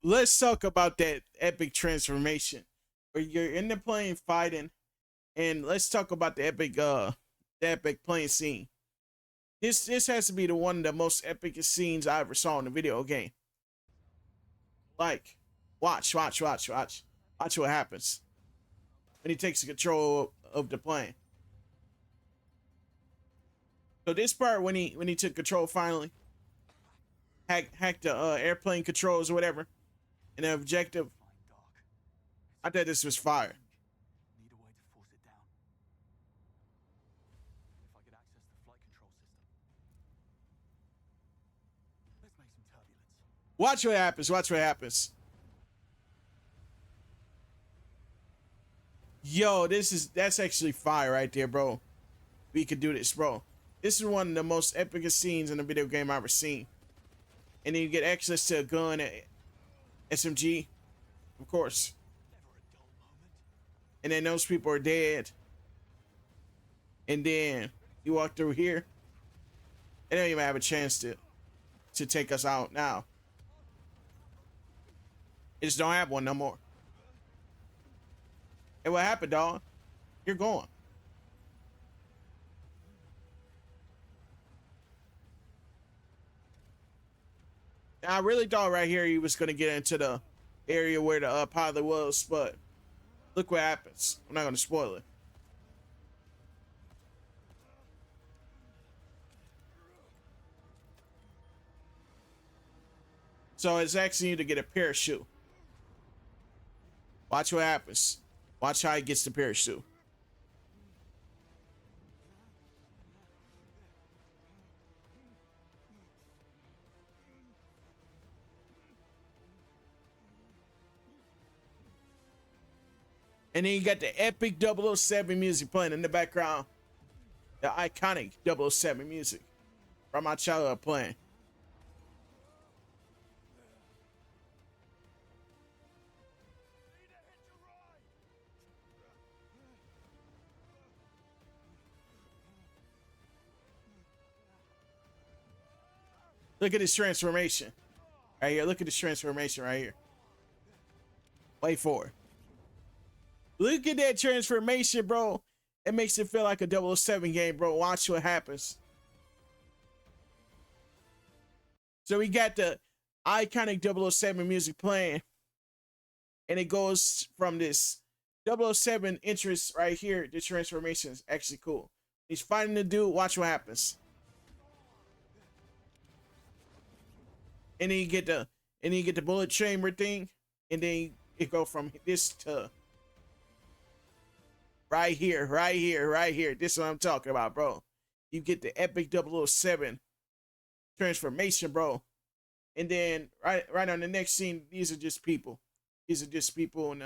Let's talk about that epic transformation where you're in the plane fighting, and let's talk about the epic plane scene. This has to be the one of the most epic scenes I ever saw in a video game. Like, watch what happens when he takes control of the plane. So this part when he took control finally, hacked the airplane controls or whatever, and the objective. I thought this was fire. Need a way to force it down. If I could access the flight control system. Let's make some turbulence. Watch what happens. Watch what happens. Yo, that's actually fire right there, bro. We could do this, bro. This is one of the most epic scenes in a video game I've ever seen. And then you get access to a gun, SMG, of course. And then those people are dead. And then you walk through here. They don't even have a chance to take us out now. They just don't have one no more. Hey, what happened, dog? You're gone. Now, I really thought right here he was going to get into the area where the pilot was, but look what happens. I'm not going to spoil it. So it's asking you to get a parachute. Watch what happens. Watch how he gets the parachute. And then you got the epic 007 music playing in the background. the iconic 007 music from my childhood playing. Look at this transformation right here. Look at this transformation right here. Wait for it. Look at that transformation, bro. It makes it feel like a 007 game, bro. Watch what happens. So we got the iconic 007 music playing. And it goes from this 007 interest right here. The transformation is actually cool. He's fighting the dude. Watch what happens. And then you get the bullet chamber thing. And then it go from this to right here, right here, right here. This is what I'm talking about, bro. You get the epic 007 transformation, bro. And then right on the next scene, these are just people. These are just people in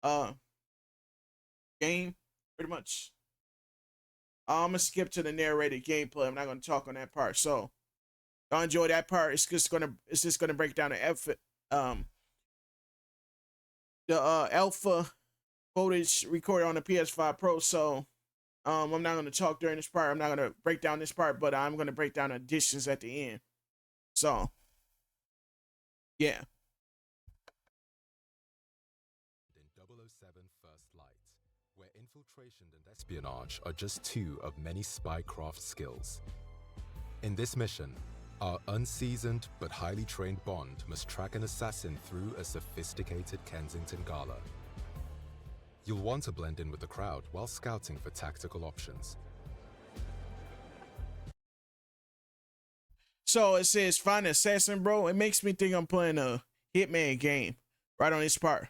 the game, pretty much. I'm gonna skip to the narrated gameplay. I'm not gonna talk on that part. So y'all enjoy that part. It's just gonna break down the alpha footage recorded on the PS5 Pro. So I'm not gonna talk during this part. I'm not gonna break down this part, but I'm gonna break down additions at the end. So yeah. In 007 First Light, where infiltration and espionage are just two of many spycraft skills. In this mission, our unseasoned but highly trained Bond must track an assassin through a sophisticated Kensington gala. You'll want to blend in with the crowd while scouting for tactical options. So it says find an assassin, bro. It makes me think I'm playing a Hitman game right on this part.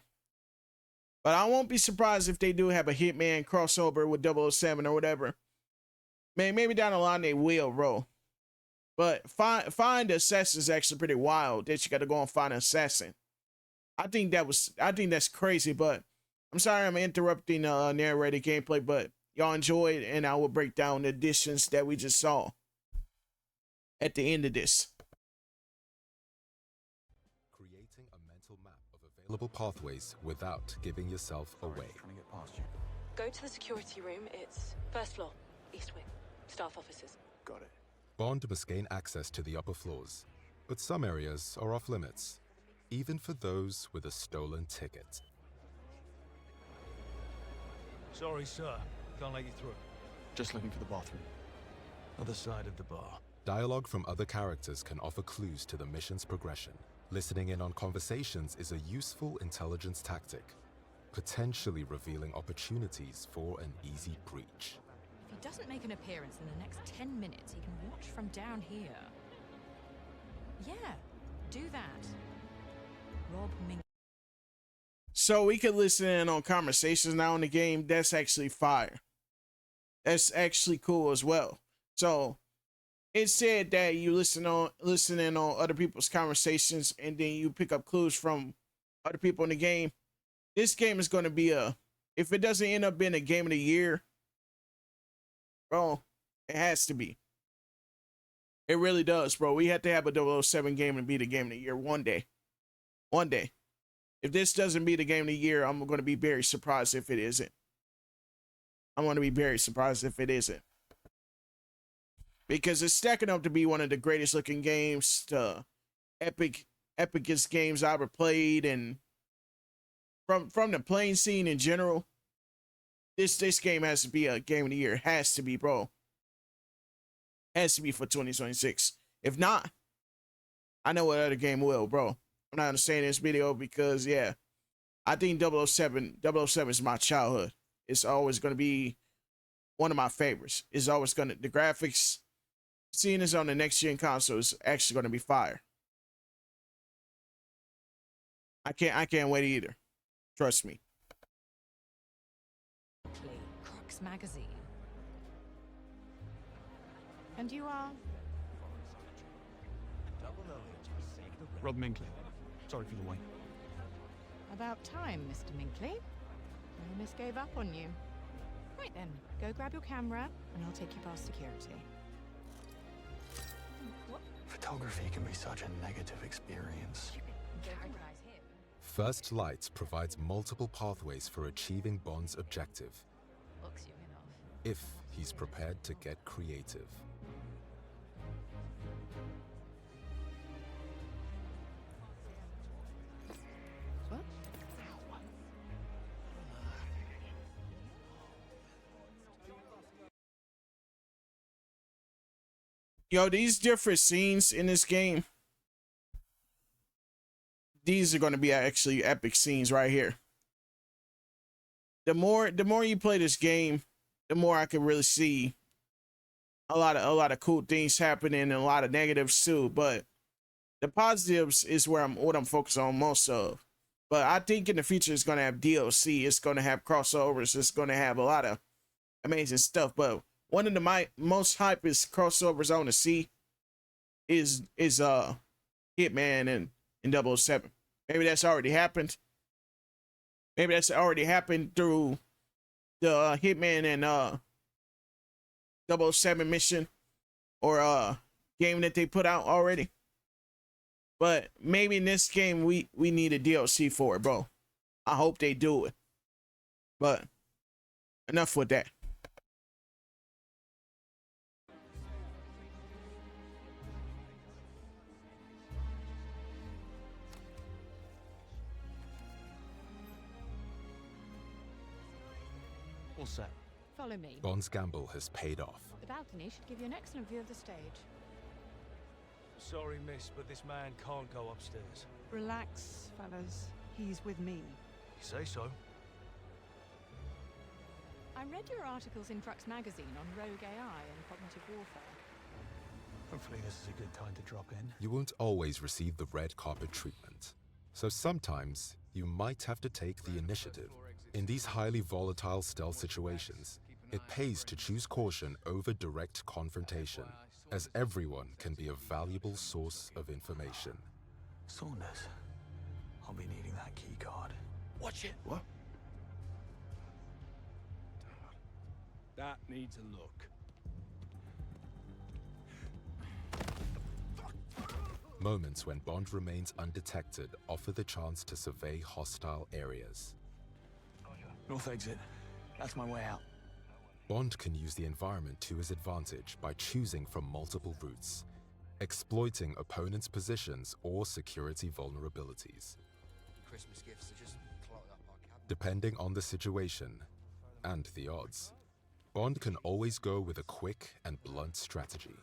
But I won't be surprised if they do have a Hitman crossover with 007 or whatever. Man, maybe down the line they will, bro. But find the assassin is actually pretty wild that you got to go and find an assassin. I think that's crazy, but I'm sorry I'm interrupting narrated gameplay, but y'all enjoy it, and I will break down the additions that we just saw at the end of this. Creating a mental map of available pathways without giving yourself away. Go to the security room. It's first floor, east wing, staff offices. Got it. Bond must gain access to the upper floors, but some areas are off limits, even for those with a stolen ticket. Sorry, sir. Can't let you through. Just looking for the bathroom. Other side of the bar. Dialogue from other characters can offer clues to the mission's progression. Listening in on conversations is a useful intelligence tactic, potentially revealing opportunities for an easy breach. If he doesn't make an appearance in the next 10 minutes, he can watch from down here. Yeah, do that. Rob Ming. So we could listen in on conversations now in the game. That's actually fire. That's actually cool as well. So it said that you listen in on other people's conversations, and then you pick up clues from other people in the game. This game is going to be if it doesn't end up being a game of the year, bro, it has to be. It really does, bro. We have to have a 007 game to be the game of the year one day. One day. If this doesn't be the game of the year, I'm going to be very surprised if it isn't. I'm going to be very surprised if it isn't. Because it's stacking up to be one of the greatest looking games, the epicest games I ever played, and from the playing scene in general, this game has to be a game of the year. It has to be, bro. It has to be for 2026. If not, I know what other game will, bro. I'm not understanding this video because, yeah, I think 007 is my childhood. It's always going to be one of my favorites. It's always going to, the graphics, seeing this on the next gen console is actually going to be fire. I can't wait either. Trust me. Crux magazine. And you are? Rob Minkley. Sorry for the wait. About time, Mr. Minkley. My miss gave up on you. Right then, go grab your camera, and I'll take you past security. What? Photography can be such a negative experience. Don't recognize him. First Light provides multiple pathways for achieving Bond's objective, Looks you enough. if he's prepared to get creative. What? Yo, these different scenes in this game, these are going to be actually epic scenes right here. The more you play this game, the more I can really see a lot of cool things happening and a lot of negatives too. But the positives is where what I'm focused on most of. But I think in the future it's going to have DLC. It's going to have crossovers. It's going to have a lot of amazing stuff. But one of the most hypest crossovers I want to see is Hitman and 007. Maybe that's already happened. Maybe that's already happened through the Hitman and 007 mission or game that they put out already. But maybe in this game we need a DLC for it, bro. I hope they do it. But enough with that. All set. Follow me. Bond's gamble has paid off. The balcony should give you an excellent view of the stage. Sorry, miss, but this man can't go upstairs. Relax, fellas. He's with me. You say so. I read your articles in Drux magazine on rogue AI and cognitive warfare. Hopefully this is a good time to drop in. You won't always receive the red carpet treatment, so sometimes you might have to take the initiative. In these highly volatile stealth situations, it pays to choose caution over direct confrontation, as everyone can be a valuable source of information. Saunders, I'll be needing that key card. Watch it. What? That needs a look. Moments when Bond remains undetected offer the chance to survey hostile areas. North exit. That's my way out. Bond can use the environment to his advantage by choosing from multiple routes, exploiting opponents' positions or security vulnerabilities. Christmas gifts are just clogged up our cabinet. Depending on the situation and the odds, Bond can always go with a quick and blunt strategy.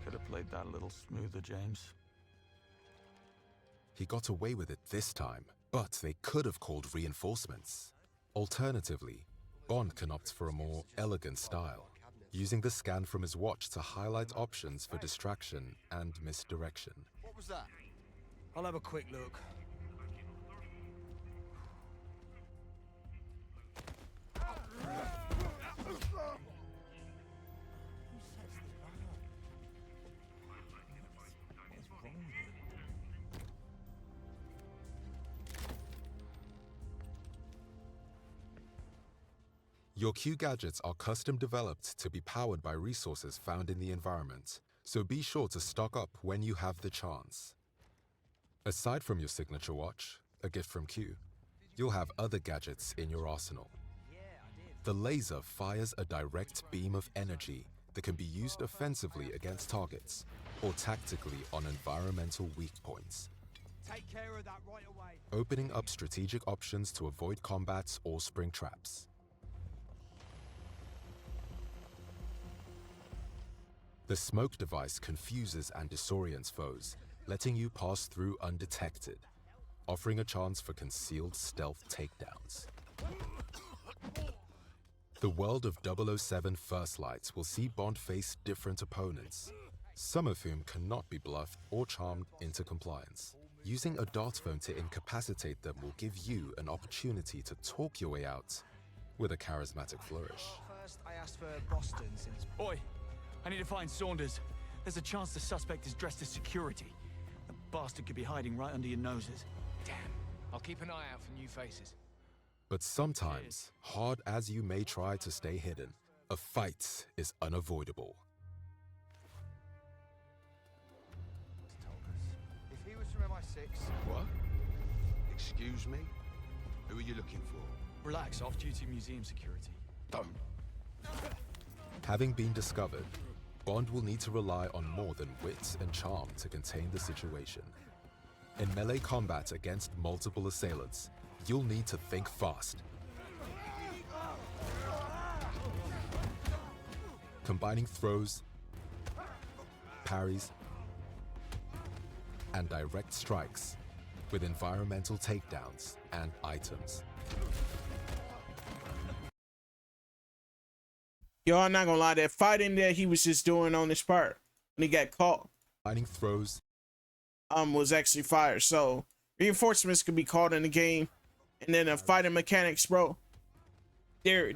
Could have played that a little smoother, James. He got away with it this time, but they could have called reinforcements. Alternatively, Bond can opt for a more elegant style, using the scan from his watch to highlight options for distraction and misdirection. What was that? I'll have a quick look. Your Q gadgets are custom developed to be powered by resources found in the environment, so be sure to stock up when you have the chance. Aside from your signature watch, a gift from Q, you'll have other gadgets in your arsenal. The laser fires a direct beam of energy that can be used offensively against targets or tactically on environmental weak points, Take care of that right away. opening up strategic options to avoid combats or spring traps. The smoke device confuses and disorients foes, letting you pass through undetected, offering a chance for concealed stealth takedowns. The world of 007 First Light will see Bond face different opponents, some of whom cannot be bluffed or charmed into compliance. Using a dart phone to incapacitate them will give you an opportunity to talk your way out with a charismatic flourish. First, I asked for Boston since... Oi! I need to find Saunders. There's a chance the suspect is dressed as security. The bastard could be hiding right under your noses. Damn. I'll keep an eye out for new faces. But sometimes, hard as you may try to stay hidden, a fight is unavoidable. If he was from MI6... What? Excuse me? Who are you looking for? Relax, off-duty museum security. Don't. Having been discovered, Bond will need to rely on more than wit and charm to contain the situation. In melee combat against multiple assailants, you'll need to think fast. Combining throws, parries, and direct strikes with environmental takedowns and items. Yo, I'm not gonna lie, that fighting that he was just doing on this part when he got caught, Combining throws, was actually fire. So reinforcements could be called in the game, and then the fighting mechanics, bro, they're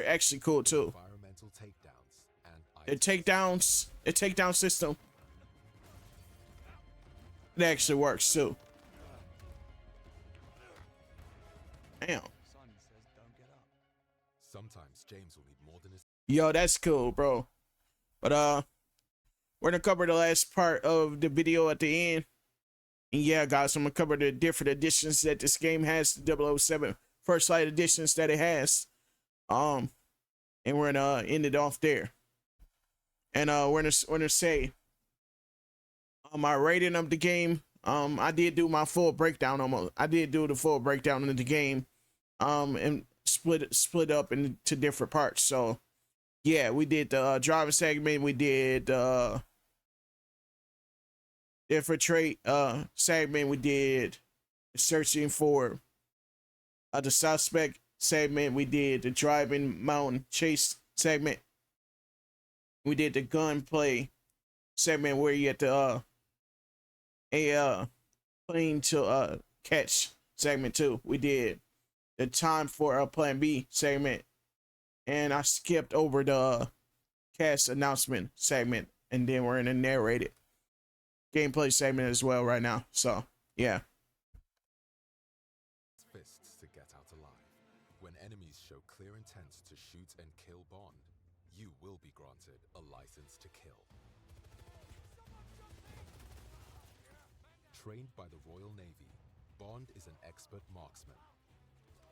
actually cool too. environmental takedowns, and The takedown system, it actually works too. Damn. sometimes James will need more than his... Yo, that's cool, bro. But we're gonna cover the last part of the video at the end. And yeah, guys, I'm gonna cover the different editions that this game has, the 007 First Light editions that it has. And we're gonna end it off there. And we're gonna say my rating of the game. I did do my full breakdown I did do the full breakdown of the game. And split up into different parts. So yeah, we did the driver segment, we did infiltrate segment, we did searching for the suspect segment, we did the driving mountain chase segment, we did the gunplay segment where you get the a plane to catch segment 2. We did the time for a plan B segment, and I skipped over the cast announcement segment, and then we're in a narrated gameplay segment as well right now. So yeah, fists to get out alive. When enemies show clear intent to shoot and kill Bond, you will be granted a license to kill. Trained by the Royal Navy, Bond is an expert marksman.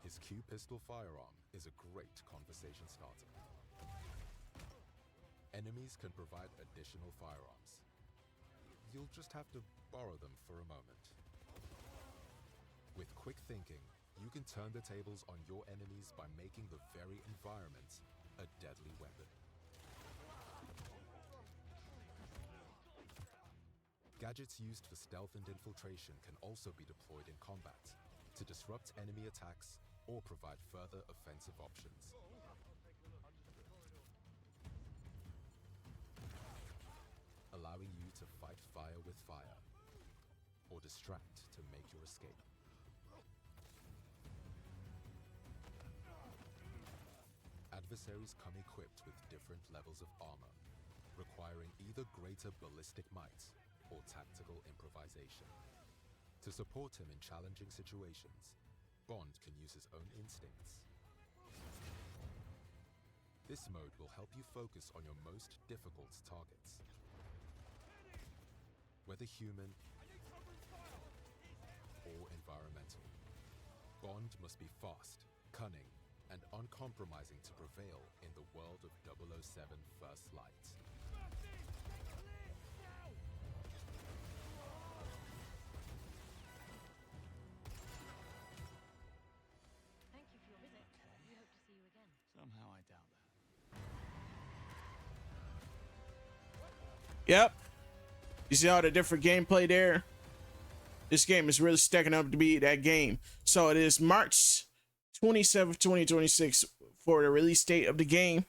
His Q pistol firearm is a great conversation starter. Enemies can provide additional firearms. You'll just have to borrow them for a moment. With quick thinking, you can turn the tables on your enemies by making the very environment a deadly weapon. Gadgets used for stealth and infiltration can also be deployed in combat to disrupt enemy attacks or provide further offensive options. Allowing you to fight fire with fire, or distract to make your escape. Adversaries come equipped with different levels of armor, requiring either greater ballistic might or tactical improvisation. To support him in challenging situations, Bond can use his own instincts. This mode will help you focus on your most difficult targets. Whether human or environmental, Bond must be fast, cunning, and uncompromising to prevail in the world of 007 First Light. Thank you for your visit. We hope to see you again. Somehow I doubt that. Yep. You see all the different gameplay there? This game is really stacking up to be that game. So it is March 27th, 2026 for the release date of the game.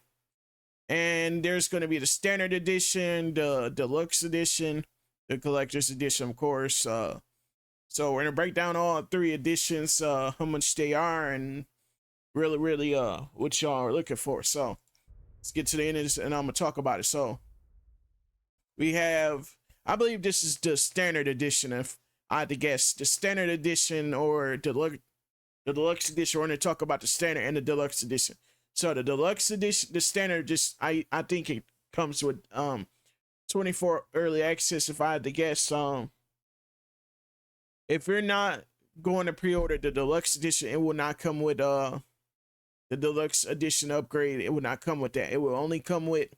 And there's going to be the standard edition, the deluxe edition, the collector's edition, of course. So we're going to break down all three editions, how much they are, and really what y'all are looking for. So let's get to the end of this, and I'm going to talk about it. So We have, I believe this is the standard edition, if I had to guess, the standard edition or the deluxe edition. We're going to talk about the standard and the deluxe edition. So the deluxe edition, the standard, just I think it comes with 24 early access. If I had to guess, if you're not going to pre-order the deluxe edition, it will not come with the deluxe edition upgrade. It will not come with that. It will only come with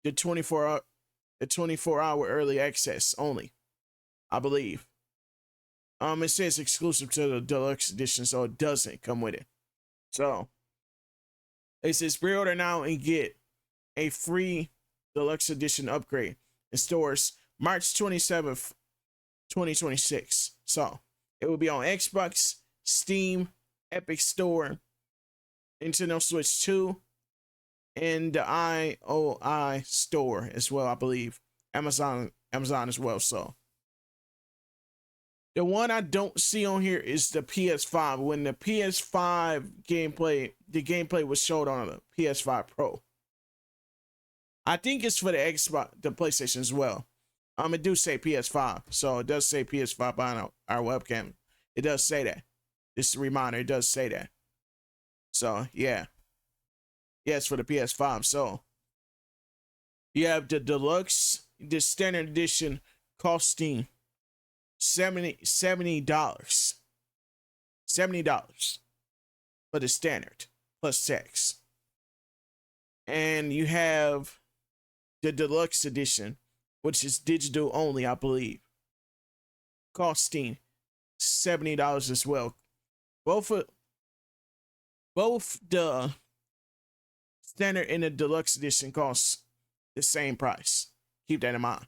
the 24 hour early access only, I believe. It says exclusive to the deluxe edition, so it doesn't come with it. So it says pre-order now and get a free deluxe edition upgrade in stores March 27th, 2026. So it will be on Xbox, Steam, Epic Store, Nintendo Switch 2, and the iOS store as well, I believe. Amazon as well. So the one I don't see on here is the PS5. When the PS5 gameplay, the gameplay was showed on the PS5 Pro. I think it's for the Xbox, the PlayStation as well. It do say PS5, so it does say PS5 behind our webcam. It does say that. Just a reminder, it does say that. So yeah, it's for the PS5. So you have the deluxe, the standard edition costing $70 for the standard plus tax, and you have the deluxe edition, which is digital only, I believe, costing $70 as well. Both the standard and the deluxe edition costs the same price. Keep that in mind.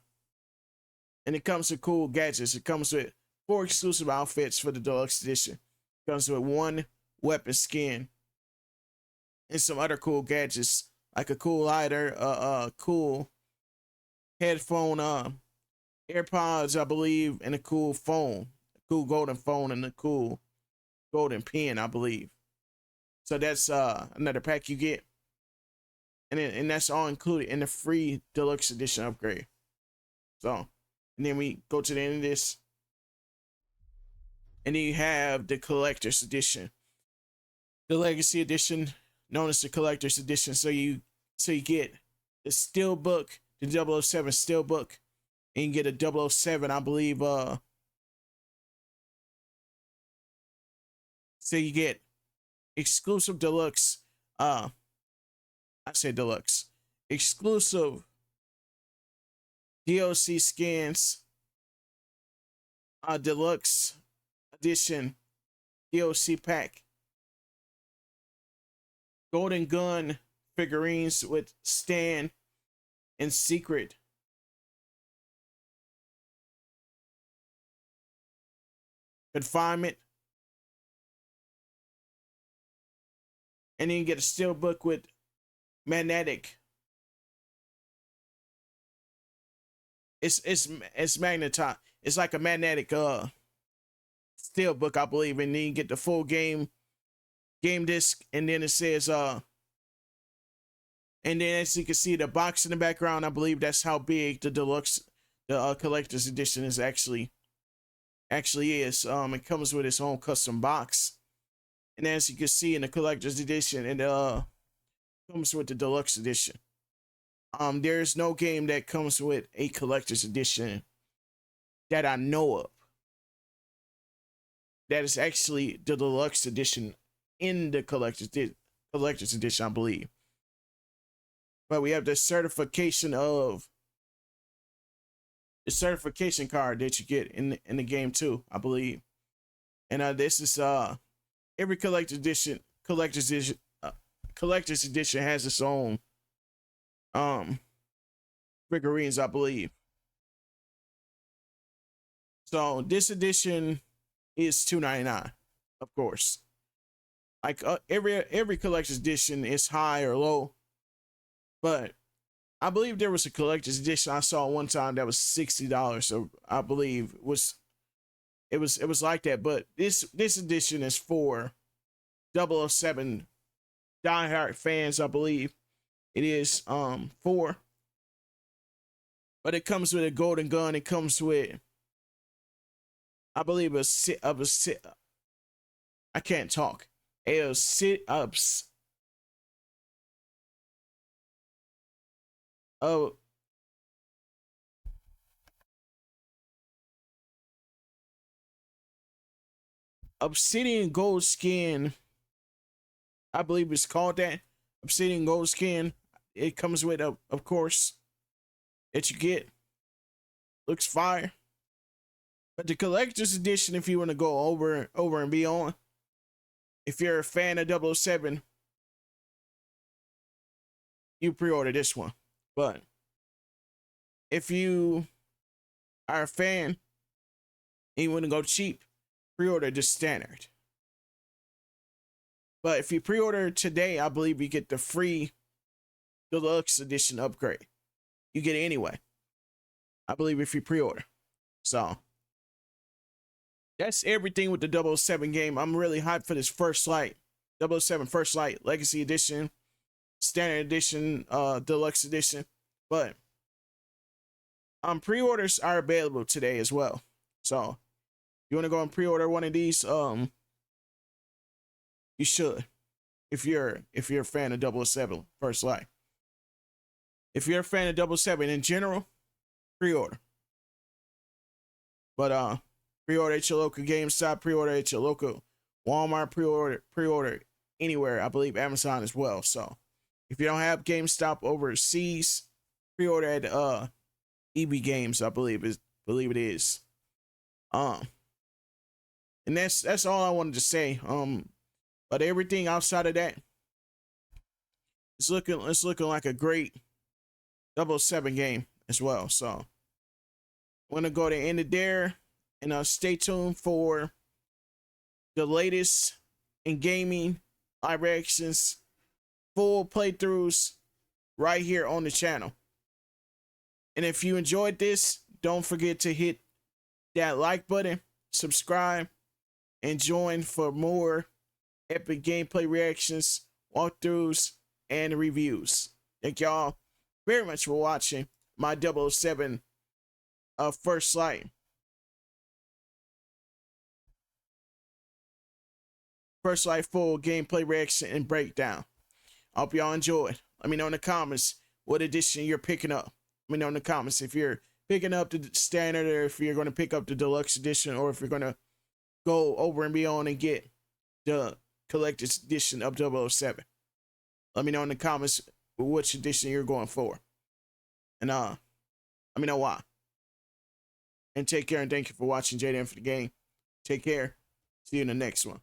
And it comes with cool gadgets. It comes with 4 exclusive outfits for the deluxe edition. It comes with 1 weapon skin and some other cool gadgets like a cool lighter, a cool headphone, AirPods, I believe, and a cool phone, a cool golden phone, and a cool golden pen, I believe. So that's another pack you get, and that's all included in the free deluxe edition upgrade. So, and then we go to the end of this, and then you have the collector's edition, the legacy edition, known as the collector's edition. So you get the steelbook, the 007 steelbook, and you get a 007, I believe. So you get exclusive deluxe. I say deluxe, exclusive DLC skins, deluxe edition DLC pack, golden gun figurines with stand and secret, confinement, and then you get a steelbook with magnetic. It's magnetized. It's like a magnetic steelbook, I believe, and then you get the full game disc, and then it says and then as you can see the box in the background, I believe that's how big the deluxe, the collector's edition is actually is. It comes with its own custom box, and as you can see in the collector's edition, it comes with the deluxe edition. There's no game that comes with a collector's edition that I know of that is actually the deluxe edition in the collector's edition, I believe. But we have the certification card that you get in the game too, I believe. And this is every collector's edition has its own figurines, I believe. So this edition is $2.99, of course. Like every collector's edition is high or low, but I believe there was a collector's edition I saw one time that was $60. So I believe it was like that. But this edition is for 007 diehard fans, I believe. It is for but it comes with a golden gun. It comes with, I believe, I can't talk. A sit ups. Oh. Obsidian gold skin. I believe it's called that. Obsidian gold skin. It comes with, of course, that you get. Looks fire. But the collector's edition, if you want to go over and beyond, if you're a fan of 007, you pre-order this one. But if you are a fan and you want to go cheap, pre-order the standard. But if you pre-order today, I believe you get the free deluxe edition upgrade. You get it anyway, I believe, if you pre-order. So that's everything with the 007 game. I'm really hyped for this First Light, 007 First Light Legacy Edition, Standard Edition, Deluxe Edition. But pre-orders are available today as well. So you want to go and pre-order one of these, you should. If you're a fan of 007 First Light. If you're a fan of 007 in general, pre-order. But pre-order at your local GameStop, pre-order at your local Walmart, pre-order anywhere. I believe Amazon as well. So if you don't have GameStop overseas, pre-order at EB Games, I believe it is. And that's all I wanted to say. But everything outside of that, it's looking like a great 007 game as well. So I'm gonna go to end it there, and stay tuned for the latest in gaming, live reactions, full playthroughs right here on the channel. And if you enjoyed this, don't forget to hit that like button, subscribe, and join for more epic gameplay reactions, walkthroughs, and reviews. Thank y'all very much for watching my 007 First Light. First Light full gameplay reaction and breakdown. I hope y'all enjoyed. Let me know in the comments what edition you're picking up. Let me know in the comments if you're picking up the standard, or if you're going to pick up the deluxe edition, or if you're going to go over and beyond and get the collector's edition of 007. Let me know in the comments which edition you're going for. And let me know why. And take care, and thank you for watching JDM for the game. Take care. See you in the next one.